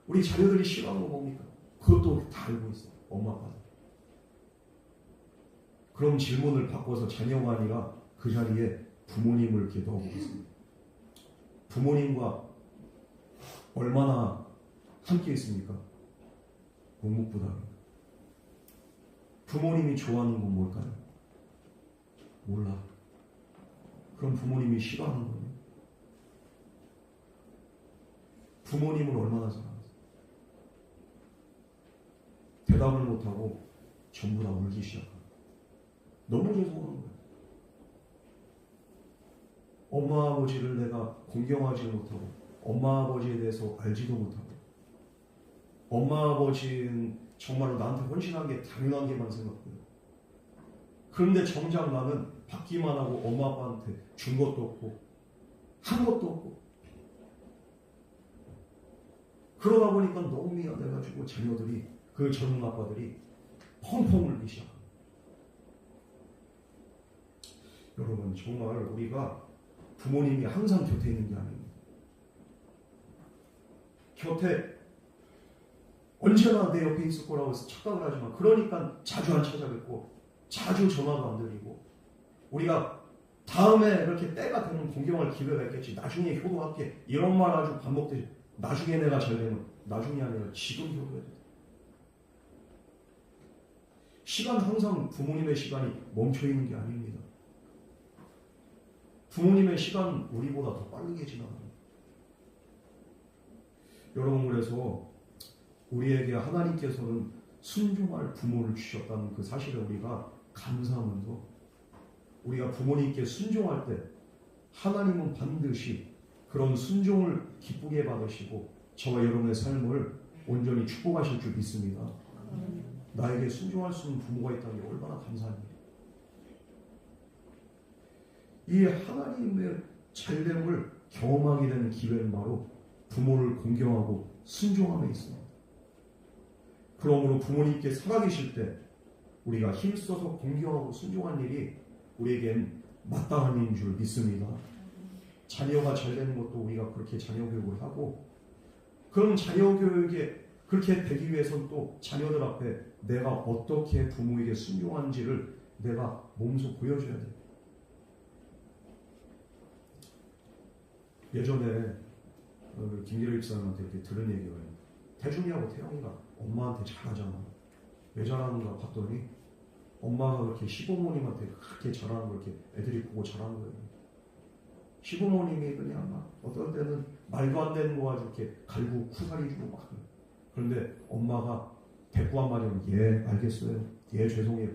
우리 자녀들이 싫어하는 거 뭡니까? 그것도 다 알고 있어요. 엄마 아빠는. 그럼 질문을 바꿔서 자녀가 아니라 그 자리에 부모님을 이렇게 넣어보겠습니다. 부모님과 얼마나 함께 있습니까? 묵묵부답입니다. 부모님이 좋아하는 건 뭘까요? 몰라. 그럼 부모님이 싫어하는 거예요? 부모님을 얼마나 사랑하세요? 대답을 못하고 전부 다 울기 시작합니다. 너무 죄송한 거예요. 엄마 아버지를 내가 공경하지 못하고 엄마 아버지에 대해서 알지도 못하고 엄마 아버지는 정말로 나한테 헌신한 게 당연한 게만 생각해요. 그런데 정작 나는 받기만 하고 엄마 아빠한테 준 것도 없고 한 것도 없고 그러다 보니까 너무 미안해가지고 자녀들이 그 젊은 아빠들이 펑펑 울기 시작합니다. 여러분 정말 우리가 부모님이 항상 곁에 있는 게 아닙니다. 곁에 언제나 내 옆에 있을 거라고 해서 착각을 하지만 그러니까 자주 안 찾아뵙고 자주 전화도 안 드리고 우리가 다음에 이렇게 때가 되는 공경할 기회가 있겠지. 나중에 효도할게. 이런 말 아주 반복되지. 나중에 내가 잘 되면 나중이 아니라 지금 효도해야 돼. 시간 항상 부모님의 시간이 멈춰 있는 게 아닙니다. 부모님의 시간 우리보다 더 빠르게 지나갑니다. 여러분 그래서 우리에게 하나님께서는 순종할 부모를 주셨다는 그 사실을 우리가 감사하면서 우리가 부모님께 순종할 때 하나님은 반드시 그런 순종을 기쁘게 받으시고 저와 여러분의 삶을 온전히 축복하실 줄 믿습니다. 나에게 순종할 수 있는 부모가 있다는 게 얼마나 감사합니다. 이 하나님의 잘됨을 경험하게 되는 기회는 바로 부모를 공경하고 순종함에 있습니다. 그러므로 부모님께 살아계실 때 우리가 힘써서 공경하고 순종한 일이 우리에겐 마땅한 일인 줄 믿습니다. 자녀가 잘 되는 것도 우리가 그렇게 자녀 교육을 하고 그럼 자녀 교육에 그렇게 되기 위해서는 또 자녀들 앞에 내가 어떻게 부모에게 순종하는지를 내가 몸소 보여줘야 돼요. 예전에 김기래 집사님한테 이렇게 들은 얘기가 태준이하고 태영이가 엄마한테 잘하잖아. 왜 잘하는가 봤더니 엄마가 그렇게 시부모님한테 그렇게 잘하는 걸 이렇게 애들이 보고 잘하는 거예요. 시부모님이 그냥 막 어떨 때는 말도 안 되는 거 가지고 이렇게 갈고 쿠사리 주고 막 그런데 엄마가 대꾸 한마디 하면 예 알겠어요. 예 죄송해요.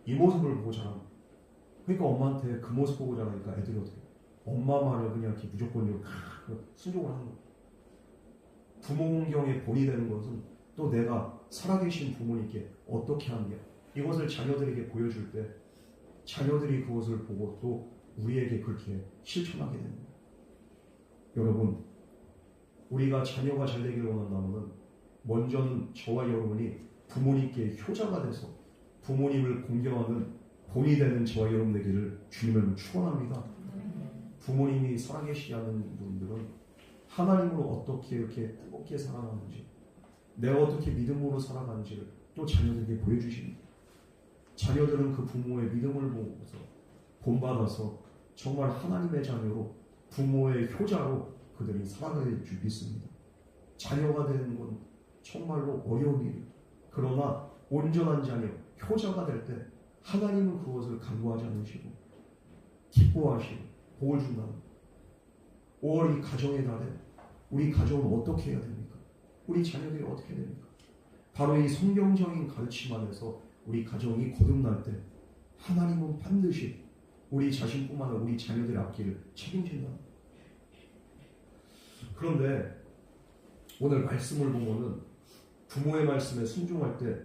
이 모습을 보고 자라는 거예요. 그러니까 엄마한테 그 모습 보고 자라니까 애들이 어떻게 엄마 말을 그냥 이렇게 무조건 순종을 하는 거예요. 부모 공경의 본이 되는 것은 또 내가 살아계신 부모님께 어떻게 하느냐 이것을 자녀들에게 보여줄 때 자녀들이 그것을 보고 또 우리에게 그렇게 실천하게 됩니다. 여러분 우리가 자녀가 잘 되기를 원한다면 먼저는 저와 여러분이 부모님께 효자가 돼서 부모님을 공경하는 본이 되는 저와 여러분 되기를 주님을 축원합니다. 부모님이 살아계시지 않는 분들은 하나님으로 어떻게 이렇게 뜨겁게 살아가는지 내가 어떻게 믿음으로 살아가는지를 또 자녀들에게 보여주십니다. 자녀들은 그 부모의 믿음을 보고서 본받아서 정말 하나님의 자녀로 부모의 효자로 그들이 살아갈 줄 믿습니다. 자녀가 되는 건 정말로 어려운 일이에요. 그러나 온전한 자녀, 효자가 될 때 하나님은 그것을 간구하지 않으시고 기뻐하시고 복을 준다는 거예요. 5월 이 가정의 달에 우리 가정은 어떻게 해야 됩니까? 우리 자녀들이 어떻게 됩니까? 바로 이 성경적인 가르침 안에서 우리 가정이 거듭날 때 하나님은 반드시 우리 자신뿐만 아니라 우리 자녀들의 앞길을 책임진다. 그런데 오늘 말씀을 보면은 부모의 말씀에 순종할 때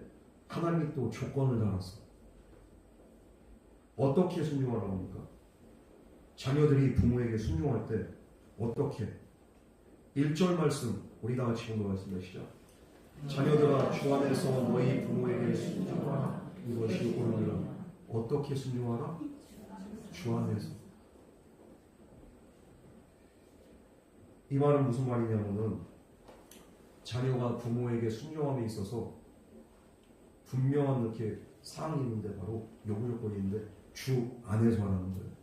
하나님이 또 조건을 달았어. 어떻게 순종하라고 합니까? 자녀들이 부모에게 순종할 때 어떻게? 1절 말씀 우리 다 같이 공부하겠습니다. 시작. 자녀들아 주 안에서 너희 부모에게 순종하라. 이것이 옳으니라. 어떻게 순종하라? 주 안에서. 이 말은 무슨 말이냐면은 자녀가 부모에게 순종함에 있어서 분명한 이렇게 사항이 있는데 바로 요구 조건이 있는데 주 안에서 하라는 거예요.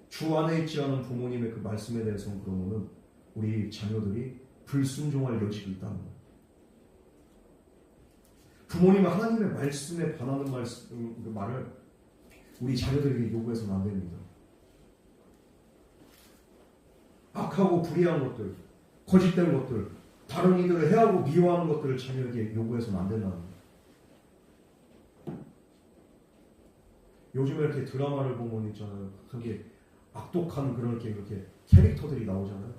주 안에 있지 않은 부모님의 그 말씀에 대해서는 그러면은 우리 자녀들이 불순종할 여지가 있다는 거예요. 부모님은 하나님의 말씀에 반하는 그 말을 우리 자녀들에게 요구해서는 안 됩니다. 악하고 불의한 것들, 거짓된 것들, 다른 이들을 해하고 미워하는 것들을 자녀에게 요구해서는 안 된다는 거예요. 요즘에 이렇게 드라마를 보면 있잖아요. 그게 악독한 그런 이렇게 캐릭터들이 나오잖아요.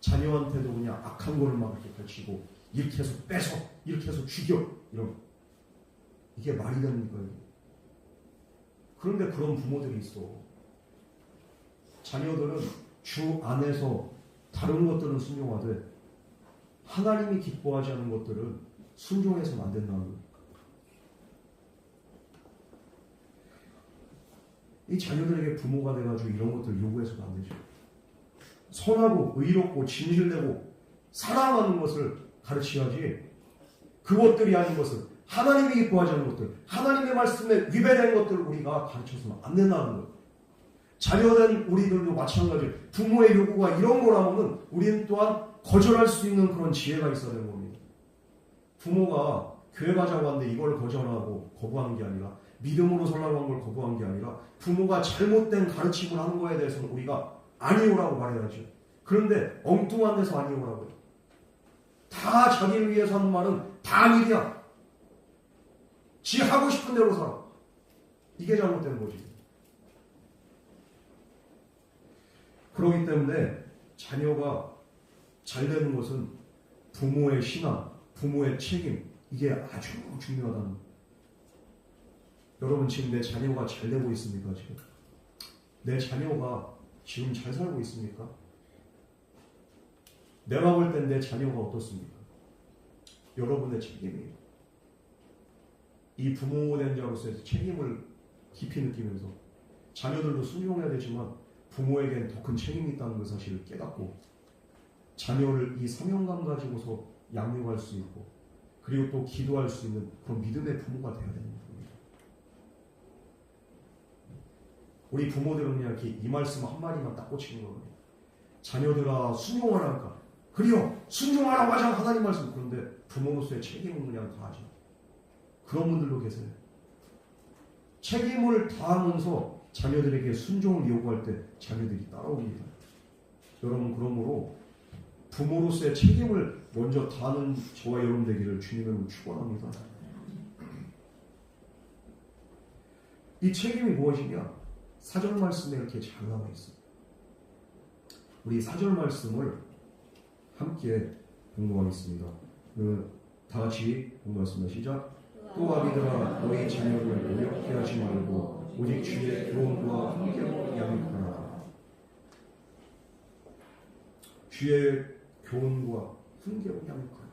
자녀한테도 그냥 악한 거를 막 이렇게 가르치고 이렇게 해서 뺏어, 이렇게 해서 죽여, 이런. 이게 말이 됩니까? 그런데 그런 부모들이 있어. 자녀들은 주 안에서 다른 것들은 순종하되 하나님이 기뻐하지 않는 것들은 순종해서는 안 된다는 거예요. 이 자녀들에게 부모가 돼가지고 이런 것들 요구해서는 안 되죠. 선하고 의롭고 진실되고 사랑하는 것을 가르쳐야지 그것들이 아닌 것을 하나님이 기뻐하지 않는 것들, 하나님의 말씀에 위배된 것들을 우리가 가르쳐서는 안 된다는 거예요. 자녀된 우리들도 마찬가지. 부모의 요구가 이런 거라면은 우리는 또한 거절할 수 있는 그런 지혜가 있어야 되는 겁니다. 부모가 교회 가자고 하는데 이걸 거절하고 거부하는 게 아니라 믿음으로 살라고 한 걸 거부한 게 아니라 부모가 잘못된 가르침을 하는 거에 대해서는 우리가 아니오라고 말해야죠. 그런데 엉뚱한 데서 아니오라고요. 다 자기를 위해서 하는 말은 다 일이야. 지 하고 싶은 대로 살아. 이게 잘못된 거지. 그렇기 때문에 자녀가 잘 되는 것은 부모의 신앙, 부모의 책임, 이게 아주 중요하다는 거예요. 여러분 지금 내 자녀가 잘 되고 있습니까? 지금 내 자녀가 지금 잘 살고 있습니까? 내가 볼 땐 내 자녀가 어떻습니까? 여러분의 책임이에요. 이 부모 된 자로서의 책임을 깊이 느끼면서 자녀들도 순종해야 되지만 부모에겐 더 큰 책임이 있다는 그 사실을 깨닫고 자녀를 이 사명감 가지고서 양육할 수 있고 그리고 또 기도할 수 있는 그런 믿음의 부모가 되어야 됩니다. 우리 부모들은 그냥 이렇게 이 말씀 한마디만 딱 꽂히는 거예요. 자녀들아 순종하라니까. 그래요. 순종하라고 하잖아 하나님 말씀. 그런데 부모로서의 책임은 그냥 다하죠. 그런 분들도 계세요. 책임을 다하면서 자녀들에게 순종을 요구할 때 자녀들이 따라옵니다. 여러분 그러므로 부모로서의 책임을 먼저 다하는 저와 여러분 되기를 주님으로 축원합니다. 이 책임이 무엇이냐? 4절 말씀에 이렇게 잘 나와 있어요. 우리 4절 말씀을 함께 공부하겠습니다. 다 같이 공부하겠습니다. 시작. 또 아비들아 너희 자녀를 노력케 하지 말고 오직 주의 교훈과 훈계로 양육하라. 주의 교훈과 훈계로 양육하라.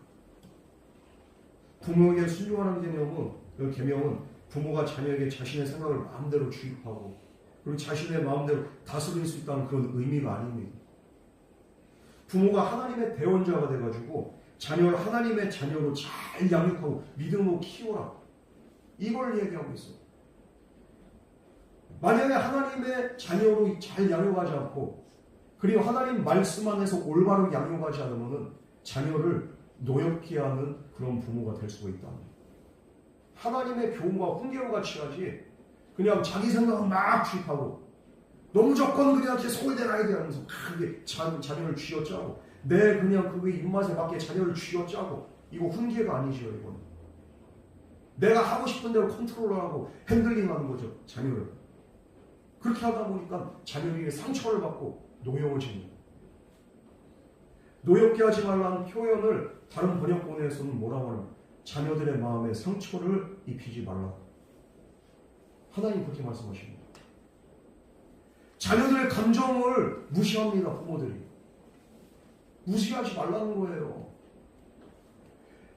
부모에게 순종하는 개념은 그 계명은 부모가 자녀에게 자신의 생각을 마음대로 주입하고 그리고 자신의 마음대로 다스릴 수 있다는 그런 의미가 아닙니다. 부모가 하나님의 대원자가 돼가지고 자녀를 하나님의 자녀로 잘 양육하고 믿음으로 키워라. 이걸 얘기하고 있어요. 만약에 하나님의 자녀로 잘 양육하지 않고 그리고 하나님 말씀 안에서 올바로 양육하지 않으면 자녀를 노엽게 하는 그런 부모가 될 수가 있다. 하나님의 교훈과 훈계로 같이 하지 그냥 자기 생각은 막 주입하고 너 무조건 그냥 이렇게 소홀대라야 돼 하면서 그게 자녀를 쥐어짜고 내 그냥 그게 입맛에 맞게 자녀를 쥐어짜고 이거 훈계가 아니죠. 이건 내가 하고 싶은 대로 컨트롤하고 핸들링하는 거죠. 자녀를 그렇게 하다 보니까 자녀에게 상처를 받고 노여워지는 거예요. 노엽게 하지 말라는 표현을 다른 번역본에서는 뭐라고 하냐면 자녀들의 마음에 상처를 입히지 말라. 하나님 그렇게 말씀하십니다. 자녀들의 감정을 무시합니다. 부모들이 무시하지 말라는 거예요.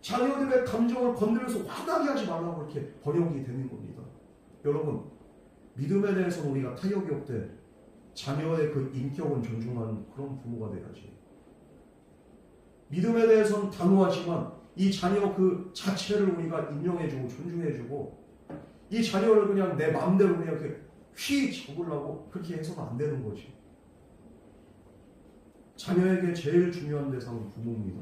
자녀들의 감정을 건드려서 화나게 하지 말라고 이렇게 번역이 되는 겁니다. 여러분 믿음에 대해서는 우리가 타협이 없되 자녀의 그 인격은 존중하는 그런 부모가 돼야지. 믿음에 대해서는 단호하지만 이 자녀 그 자체를 우리가 인정해주고 존중해주고 이 자녀를 그냥 내 마음대로 그냥 이렇게 휘 잡으려고 그렇게 해서는 안 되는 거지. 자녀에게 제일 중요한 대상은 부모입니다.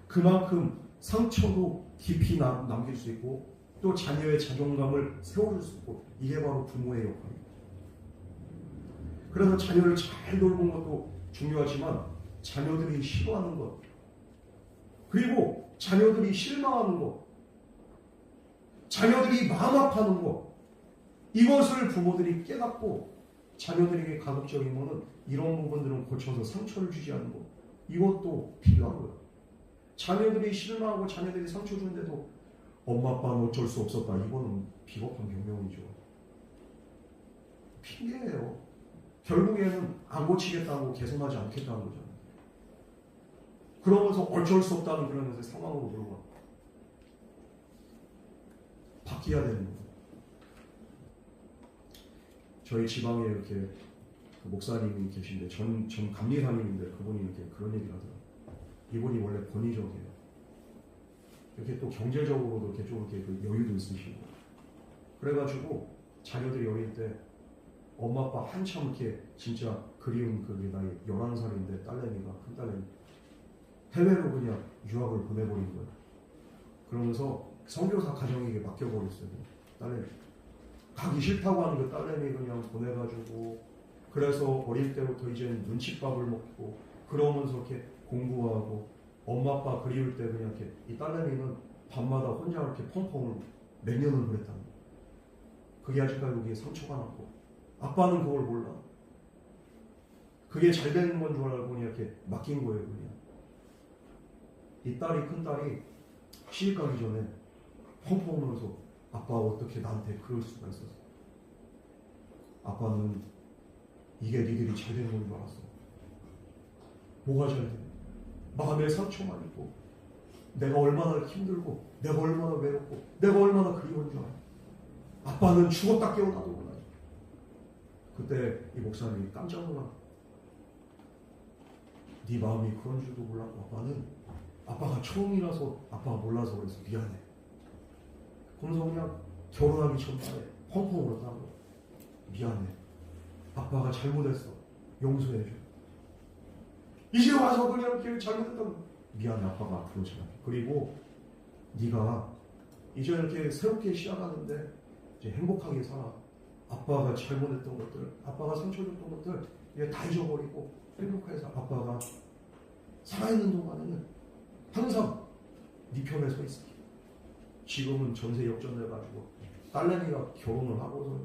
그만큼 상처도 깊이 남길 수 있고 또 자녀의 자존감을 세워줄 수 있고 이게 바로 부모의 역할입니다. 그래서 자녀를 잘 돌보는 것도 중요하지만 자녀들이 싫어하는 것 그리고 자녀들이 실망하는 것 자녀들이 마음 아파하는 것 이것을 부모들이 깨닫고 자녀들에게 가급적이면 이런 부분들은 고쳐서 상처를 주지 않는 것 이것도 필요하고요. 자녀들이 실망하고 자녀들이 상처 주는데도 엄마 아빠는 어쩔 수 없었다. 이거는 비겁한 변명이죠. 핑계예요. 결국에는 안 고치겠다고 개선하지 않겠다는 거잖아요. 그러면서 어쩔 수 없다는 그런 상황으로 들어가. 바뀌어야 되는 거예요. 저희 지방에 이렇게 목사님이 계신데 전 감리사님인데 그분이 이렇게 그런 얘기를 하더라고요. 이분이 원래 권위적이에요. 이렇게 또 경제적으로도 이렇게 좀 이렇게 그 여유도 있으시고 그래가지고 자녀들이 어릴 때 엄마 아빠 한참 이렇게 진짜 그리운 그게 나이 11살인데 딸내미가 큰 딸내미 해외로 그냥 유학을 보내버린 거예요. 그러면서 선교사 가정에게 맡겨버렸어요. 딸내미 가기 싫다고 하는 그 딸내미 그냥 보내가지고 그래서 어릴 때부터 이제 눈칫밥을 먹고 그러면서 이렇게 공부하고 엄마 아빠 그리울 때 그냥 이렇게 이 딸내미는 밤마다 혼자 이렇게 펑펑을 몇 년을 보냈다는 거예요. 그게 아직까지 여기에 상처가 났고 아빠는 그걸 몰라. 그게 잘 되는 건 줄 알고 그냥 이렇게 맡긴 거예요. 그냥 이 딸이 큰 딸이 시집 가기 전에 펑펑 울면서 아빠 어떻게 나한테 그럴 수가 있었어. 아빠는 이게 니들이 잘 되는 건 줄 알았어. 뭐가 잘 돼? 마음에 상처만 있고 내가 얼마나 힘들고 내가 얼마나 외롭고 내가 얼마나 그리운 줄 알아. 아빠는 죽었다 깨어나도 몰라. 그때 이 목사님이 깜짝 놀라. 네 마음이 그런 줄도 몰랐고 아빠가 처음이라서 아빠가 몰라서 그래서 미안해. 그러면서 그냥 결혼하기 전날에 펑펑 울었다는 거야. 미안해. 아빠가 잘못했어. 용서해줘. 이제 와서 그냥 이렇게 잘못했다고 미안해. 아빠가 앞으로 잘해. 그리고 네가 이제 이렇게 새롭게 시작하는데 이제 행복하게 살아. 아빠가 잘못했던 것들, 아빠가 상처 줬던 것들 이제 다 잊어버리고 행복하게 살아. 아빠가 살아있는 동안에는 항상 네 편에 서 있을게. 지금은 전세 역전돼가지고 딸내미가 결혼을 하고서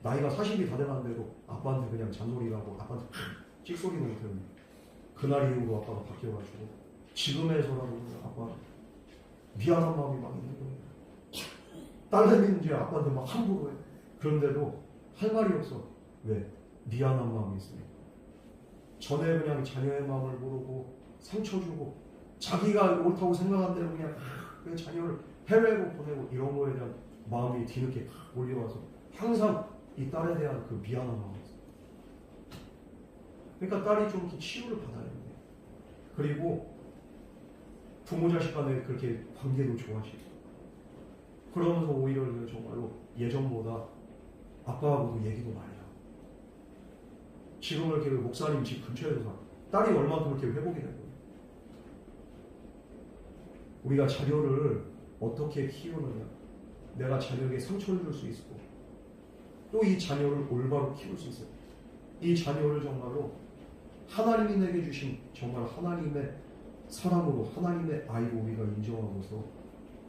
나이가 40이 다 돼가는데도 아빠한테 그냥 잔소리하고 아빠한테 찍소리는 못해요. 그날 이후로 아빠가 바뀌어가지고 지금에서라도 아빠 미안한 마음이 막 있는 거예요. 딸내미는 이제 아빠한테 막 함부로 해. 그런데도 할 말이 없어. 왜? 미안한 마음이 있으니까. 전에 그냥 자녀의 마음을 모르고 상처 주고 자기가 옳다고 생각한 대로 그냥 그 자녀를 해외로 보내고 이런 거에 대한 마음이 뒤늦게 몰려와서 항상 이 딸에 대한 그 미안한 마음이 있어요. 그러니까 딸이 좀 치유를 받아야 돼요. 그리고 부모 자식 간에 그렇게 관계도 좋아지고 그러면서 오히려 정말로 예전보다 아빠하고도 얘기도 많이 하고 지금 이렇게 목사님 집 근처에서 살아. 딸이 얼마나 그렇게 회복이 된 거예요. 우리가 자녀를 어떻게 키우느냐, 내가 자녀에게 상처를 줄 수 있고 또 이 자녀를 올바로 키울 수 있어요. 이 자녀를 정말로 하나님이 내게 주신 정말 하나님의 사람으로, 하나님의 아이로 우리가 인정하면서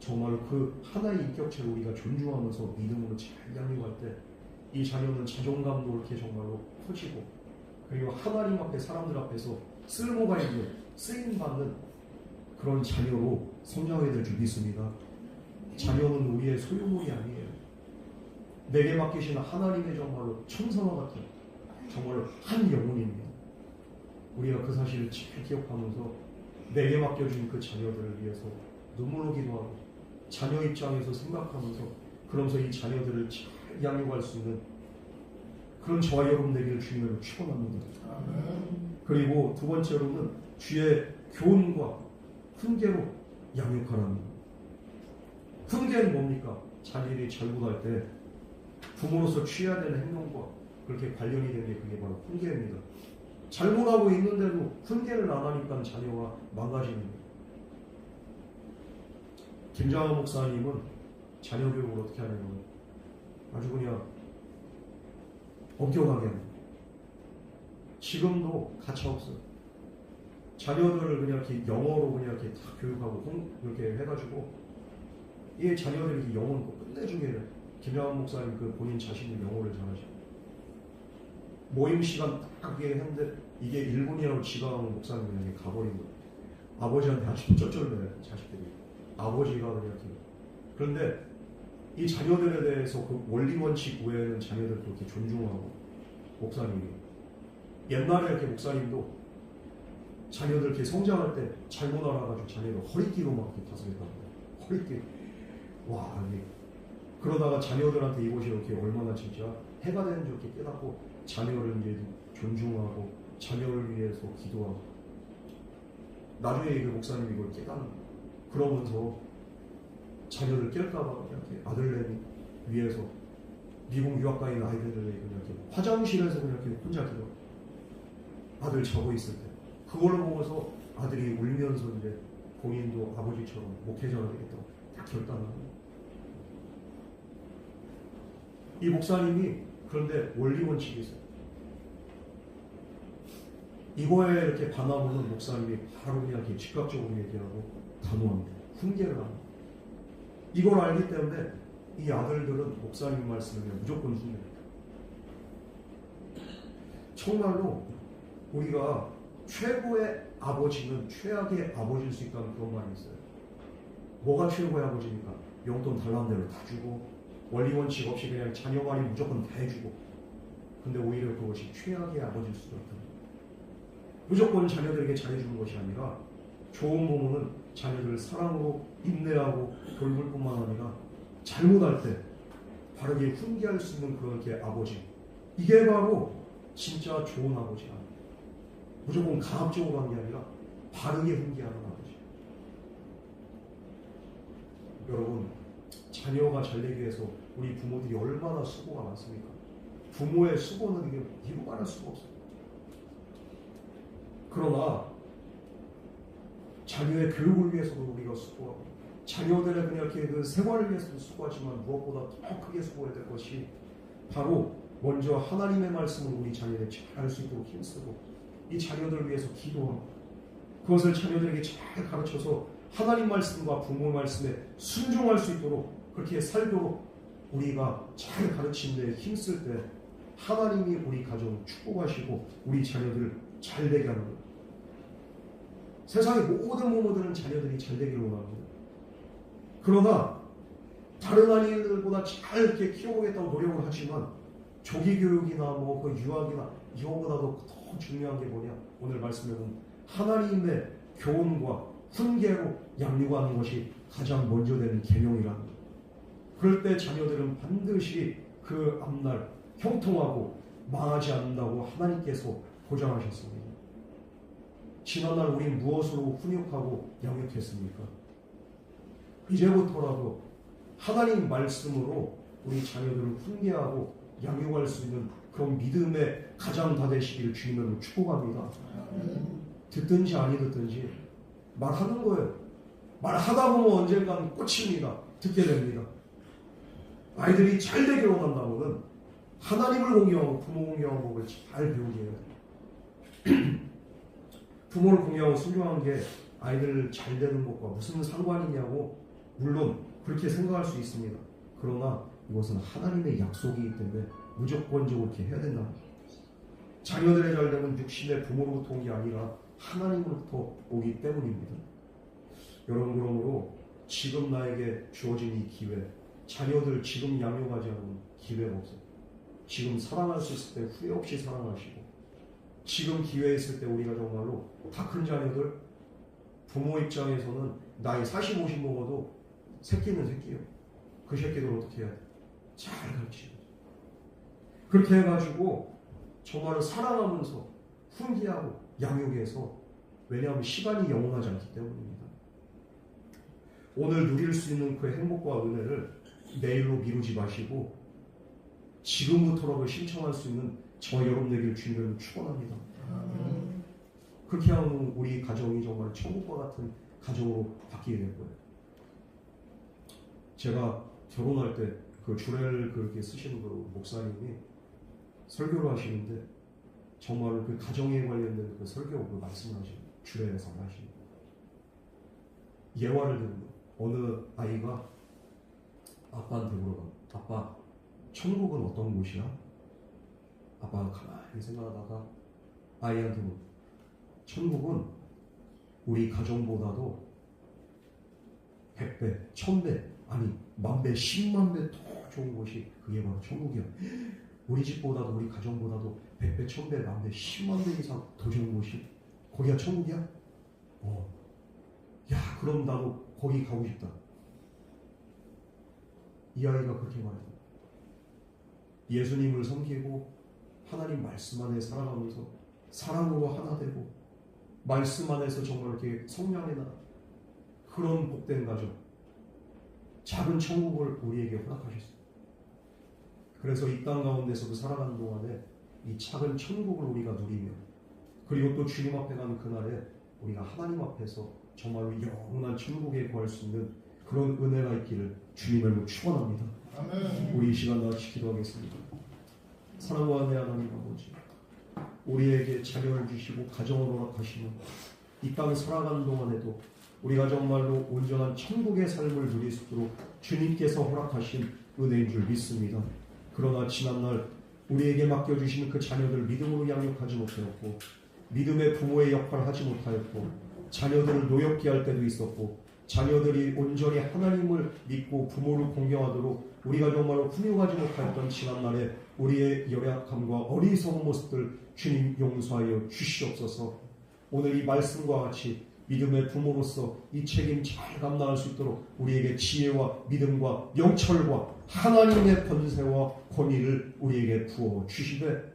정말 그 하나의 인격체를 우리가 존중하면서 믿음으로 잘 양육할 때 이 자녀는 자존감도 이렇게 정말로 커지고, 그리고 하나님 앞에, 사람들 앞에서 쓸모가 있는, 쓰임받는 그런 자녀로 성장해야 될 줄 믿습니다. 자녀는 우리의 소유물이 아니에요. 내게 맡기신 하나님의 정말로 천사와 같은 정말로 한 영혼입니다. 우리가 그 사실을 잘 기억하면서 내게 맡겨준 그 자녀들을 위해서 눈물로 기도하고 자녀 입장에서 생각하면서, 그러면서 이 자녀들을 잘 양육할 수 있는 그런 저와 여러분 되기를 주님으로 축원합니다. 그리고 두 번째로는 주의 교훈과 훈계로 양육하라는 것. 훈계는 뭡니까? 자녀들이 잘못할 때 부모로서 취해야 되는 행동과 그렇게 관련이 되는 게 그게 바로 훈계입니다. 잘못하고 있는데도 훈계를 안 하니까 자녀가 망가지는 거예요. 김장한 목사님은 자녀 교육을 어떻게 하냐면 아주 그냥 엄격하게 합니다. 지금도 가차없어요. 자녀들을 그냥 이렇게 영어로 그냥 이렇게 다 교육하고 이렇게 해가지고 이 자녀들이 이렇게 영어를 꼭 끝내주게 해요. 김장한 목사님 그 본인 자신이 영어를 잘하시고 모임 시간 딱 했는데 이게 1분이라고 지각하는 목사님이 그냥 가버린 거예요. 아버지한테 아주 쩔쩔매요, 자식들이. 아버지가 그냥 이렇게. 그런데 이 자녀들에 대해서 그 원리 원칙 외에는 자녀들을 그렇게 존중하고, 목사님이 옛날에 이렇게 목사님도 자녀들 이렇게 성장할 때 잘못 알아가지고 자녀를 허리띠로 막 이렇게 다스렸다고. 허리띠. 와, 이게 그러다가 자녀들한테 이것이 이렇게 얼마나 진짜 해가 되는지 이렇게 깨닫고 자녀를 이제 존중하고 자녀를 위해서 기도하고, 나중에 그 목사님이 이걸 깨닫는 거예요. 그러면서 자녀를 깰까봐 이렇게 아들내미 위해서 미국 유학 가 있는 아이들을 그냥 이렇게 화장실에서 그냥 이렇게 혼자 기도. 아들 자고 있을 때 그걸로 보고서 아들이 울면서 이제 본인도 아버지처럼 목회자가 되겠다고 딱 결단을 합니다. 이 목사님이 그런데 원리 원칙이 있어요. 이거에 이렇게 반하고는 목사님이 바로 그냥 이렇게 즉각적으로 얘기하고 단호합니다. 훈계를 합니다. 이걸 알기 때문에 이 아들들은 목사님 말씀을 무조건 순종해요. 정말로 우리가 최고의 아버지는 최악의 아버지일 수 있다는 그런 말이 있어요. 뭐가 최고의 아버지입니까? 용돈 달라는 대로 다 주고 원리 원칙 없이 그냥 자녀 말이 무조건 다 해주고, 근데 오히려 그것이 최악의 아버지일 수도 있다. 무조건 자녀들에게 잘해주는 것이 아니라 좋은 부모는 자녀들을 사랑으로 인내하고 돌볼 뿐만 아니라 잘못할 때 바르게 훈계할 수 있는 그런 게 아버지. 이게 바로 진짜 좋은 아버지야. 무조건 강압적으로 하는 게 아니라 바르게 훈계하는 아버지. 여러분, 자녀가 잘 되기 위해서 우리 부모들이 얼마나 수고가 많습니까? 부모의 수고는 이게 이루 말할 수가 없어요. 그러나 자녀의 교육을 위해서도 우리가 수고하고, 자녀들의 그냥 이렇게 그 생활을 위해서도 수고하지만 무엇보다 더 크게 수고해야 될 것이 바로 먼저 하나님의 말씀을 우리 자녀에게 잘 알 수 있도록 힘쓰고, 이 자녀들을 위해서 기도하고, 그것을 자녀들에게 잘 가르쳐서 하나님 말씀과 부모 말씀에 순종할 수 있도록 그렇게 살도록 우리가 잘 가르치는 데 힘쓸 때 하나님이 우리 가정을 축복하시고 우리 자녀들을 잘 되게 하는 거예요. 세상의 모든 부모들은 자녀들이 잘 되기를 원합니다. 그러나 다른 아이들보다 잘 이렇게 키워보겠다고 노력을 하지만 조기 교육이나 뭐 그 유학이나 이거보다도 더 중요한 게 뭐냐? 오늘 말씀해 보면 하나님의 교훈과 훈계로 양육하는 것이 가장 먼저 되는 계명이라는 거예요. 그럴 때 자녀들은 반드시 그 앞날 형통하고 망하지 않는다고 하나님께서 보장하셨습니다. 지난날 우린 무엇으로 훈육하고 양육했습니까? 이제부터라도 하나님 말씀으로 우리 자녀들을 훈계하고 양육할 수 있는 그런 믿음의 가장 다 되시기를 주님으로 축복합니다. 듣든지 아니 듣든지 말하는 거예요. 말하다 보면 언젠가는 꽂힙니다. 듣게 됩니다. 아이들이 잘되게 결혼한다면은 하나님을 공경하고 부모 공경하는 법을 잘 배우게 해야 돼요. 부모를 공경하고 순종하는 게 아이들 잘 되는 것과 무슨 상관이냐고 물론 그렇게 생각할 수 있습니다. 그러나 이것은 하나님의 약속이기 때문에 무조건적으로 이렇게 해야 된다. 자녀들의 잘됨은 육신의 부모로부터 온 게 아니라 하나님으로부터 오기 때문입니다. 여러분, 그러므로 지금 나에게 주어진 이 기회, 자녀들 지금 양육하지 않은 기회가 없어요. 지금 사랑할 수 있을 때 후회 없이 사랑하시고, 지금 기회 있을 때 우리가 정말로 다 큰 자녀들, 부모 입장에서는 나이 40, 50 먹어도 새끼는 새끼예요. 그 새끼들 어떻게 해야 돼? 잘 가르치고 그렇게 해가지고 정말로 사랑하면서 훈계하고 양육해서, 왜냐하면 시간이 영원하지 않기 때문입니다. 오늘 누릴 수 있는 그 행복과 은혜를 내일로 미루지 마시고 지금부터라도 신청할 수 있는 저와 여러분 되기를 주님으로 축원합니다. 그렇게 하면 우리 가정이 정말 천국과 같은 가정으로 바뀌게 될 거예요. 제가 결혼할 때 그 주례를 그렇게 쓰시는 그 목사님이 설교를 하시는데 정말 그 가정에 관련된 그 설교 그 말씀을 하시는, 주례에서 하시는 예화를 드는 거예요. 어느 아이가 아빠한테 물어봐. 아빠, 천국은 어떤 곳이야? 아빠가 가만히 생각하다가 아이한테 물어. 천국은 우리 가정보다도 100배, 1000배, 아니 10,000배, 100,000배 더 좋은 곳이 그게 바로 천국이야. 우리 집보다도, 우리 가정보다도 100배, 1000배, 10,000배, 100,000배 이상 더 좋은 곳이 거기가 천국이야? 야, 그럼 나도 거기 가고 싶다. 이 아이가 그렇게 말해요. 예수님을 섬기고 하나님 말씀 안에 살아가면서 사랑으로 하나 되고 말씀 안에서 정말 이렇게 성령의 나라, 그런 복된 가정, 작은 천국을 우리에게 허락하셨습니다. 그래서 이 땅 가운데서도 살아가는 동안에 이 작은 천국을 우리가 누리며, 그리고 또 주님 앞에 가는 그날에 우리가 하나님 앞에서 정말로 영원한 천국에 구할 수 있는 그런 은혜가 있기를 주님을 축원합니다. 우리 이 시간 같이 기도하겠습니다. 사랑과 은혜 하나님 아버지, 우리에게 자녀를 주시고 가정을 허락하시는 이 땅 살아가는 동안에도 우리가 정말로 온전한 천국의 삶을 누릴 수 있도록 주님께서 허락하신 은혜인 줄 믿습니다. 그러나 지난날 우리에게 맡겨주신 그 자녀들을 믿음으로 양육하지 못하였고, 믿음의 부모의 역할을 하지 못하였고, 자녀들을 노엽게 할 때도 있었고, 자녀들이 온전히 하나님을 믿고 부모를 공경하도록 우리가 정말로 훈육하지 못하였던 지난날에 우리의 연약함과 어리석은 모습들 주님 용서하여 주시옵소서. 오늘 이 말씀과 같이 믿음의 부모로서 이 책임 잘 감당할 수 있도록 우리에게 지혜와 믿음과 영철과 하나님의 권세와 권위를 우리에게 부어 주시되,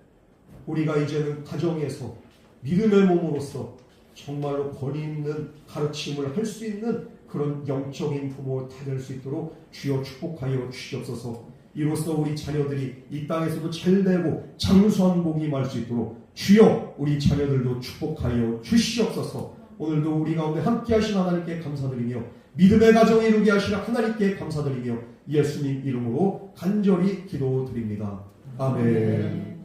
우리가 이제는 가정에서 믿음의 몸으로서 정말로 권위 있는 가르침을 할 수 있는 그런 영적인 부모 다 될 수 있도록 주여 축복하여 주시옵소서. 이로써 우리 자녀들이 이 땅에서도 잘되고 장수한 복이 임할 수 있도록 주여 우리 자녀들도 축복하여 주시옵소서. 오늘도 우리 가운데 함께 하신 하나님께 감사드리며 믿음의 가정에 이루게 하시는 하나님께 감사드리며 예수님 이름으로 간절히 기도드립니다. 아멘.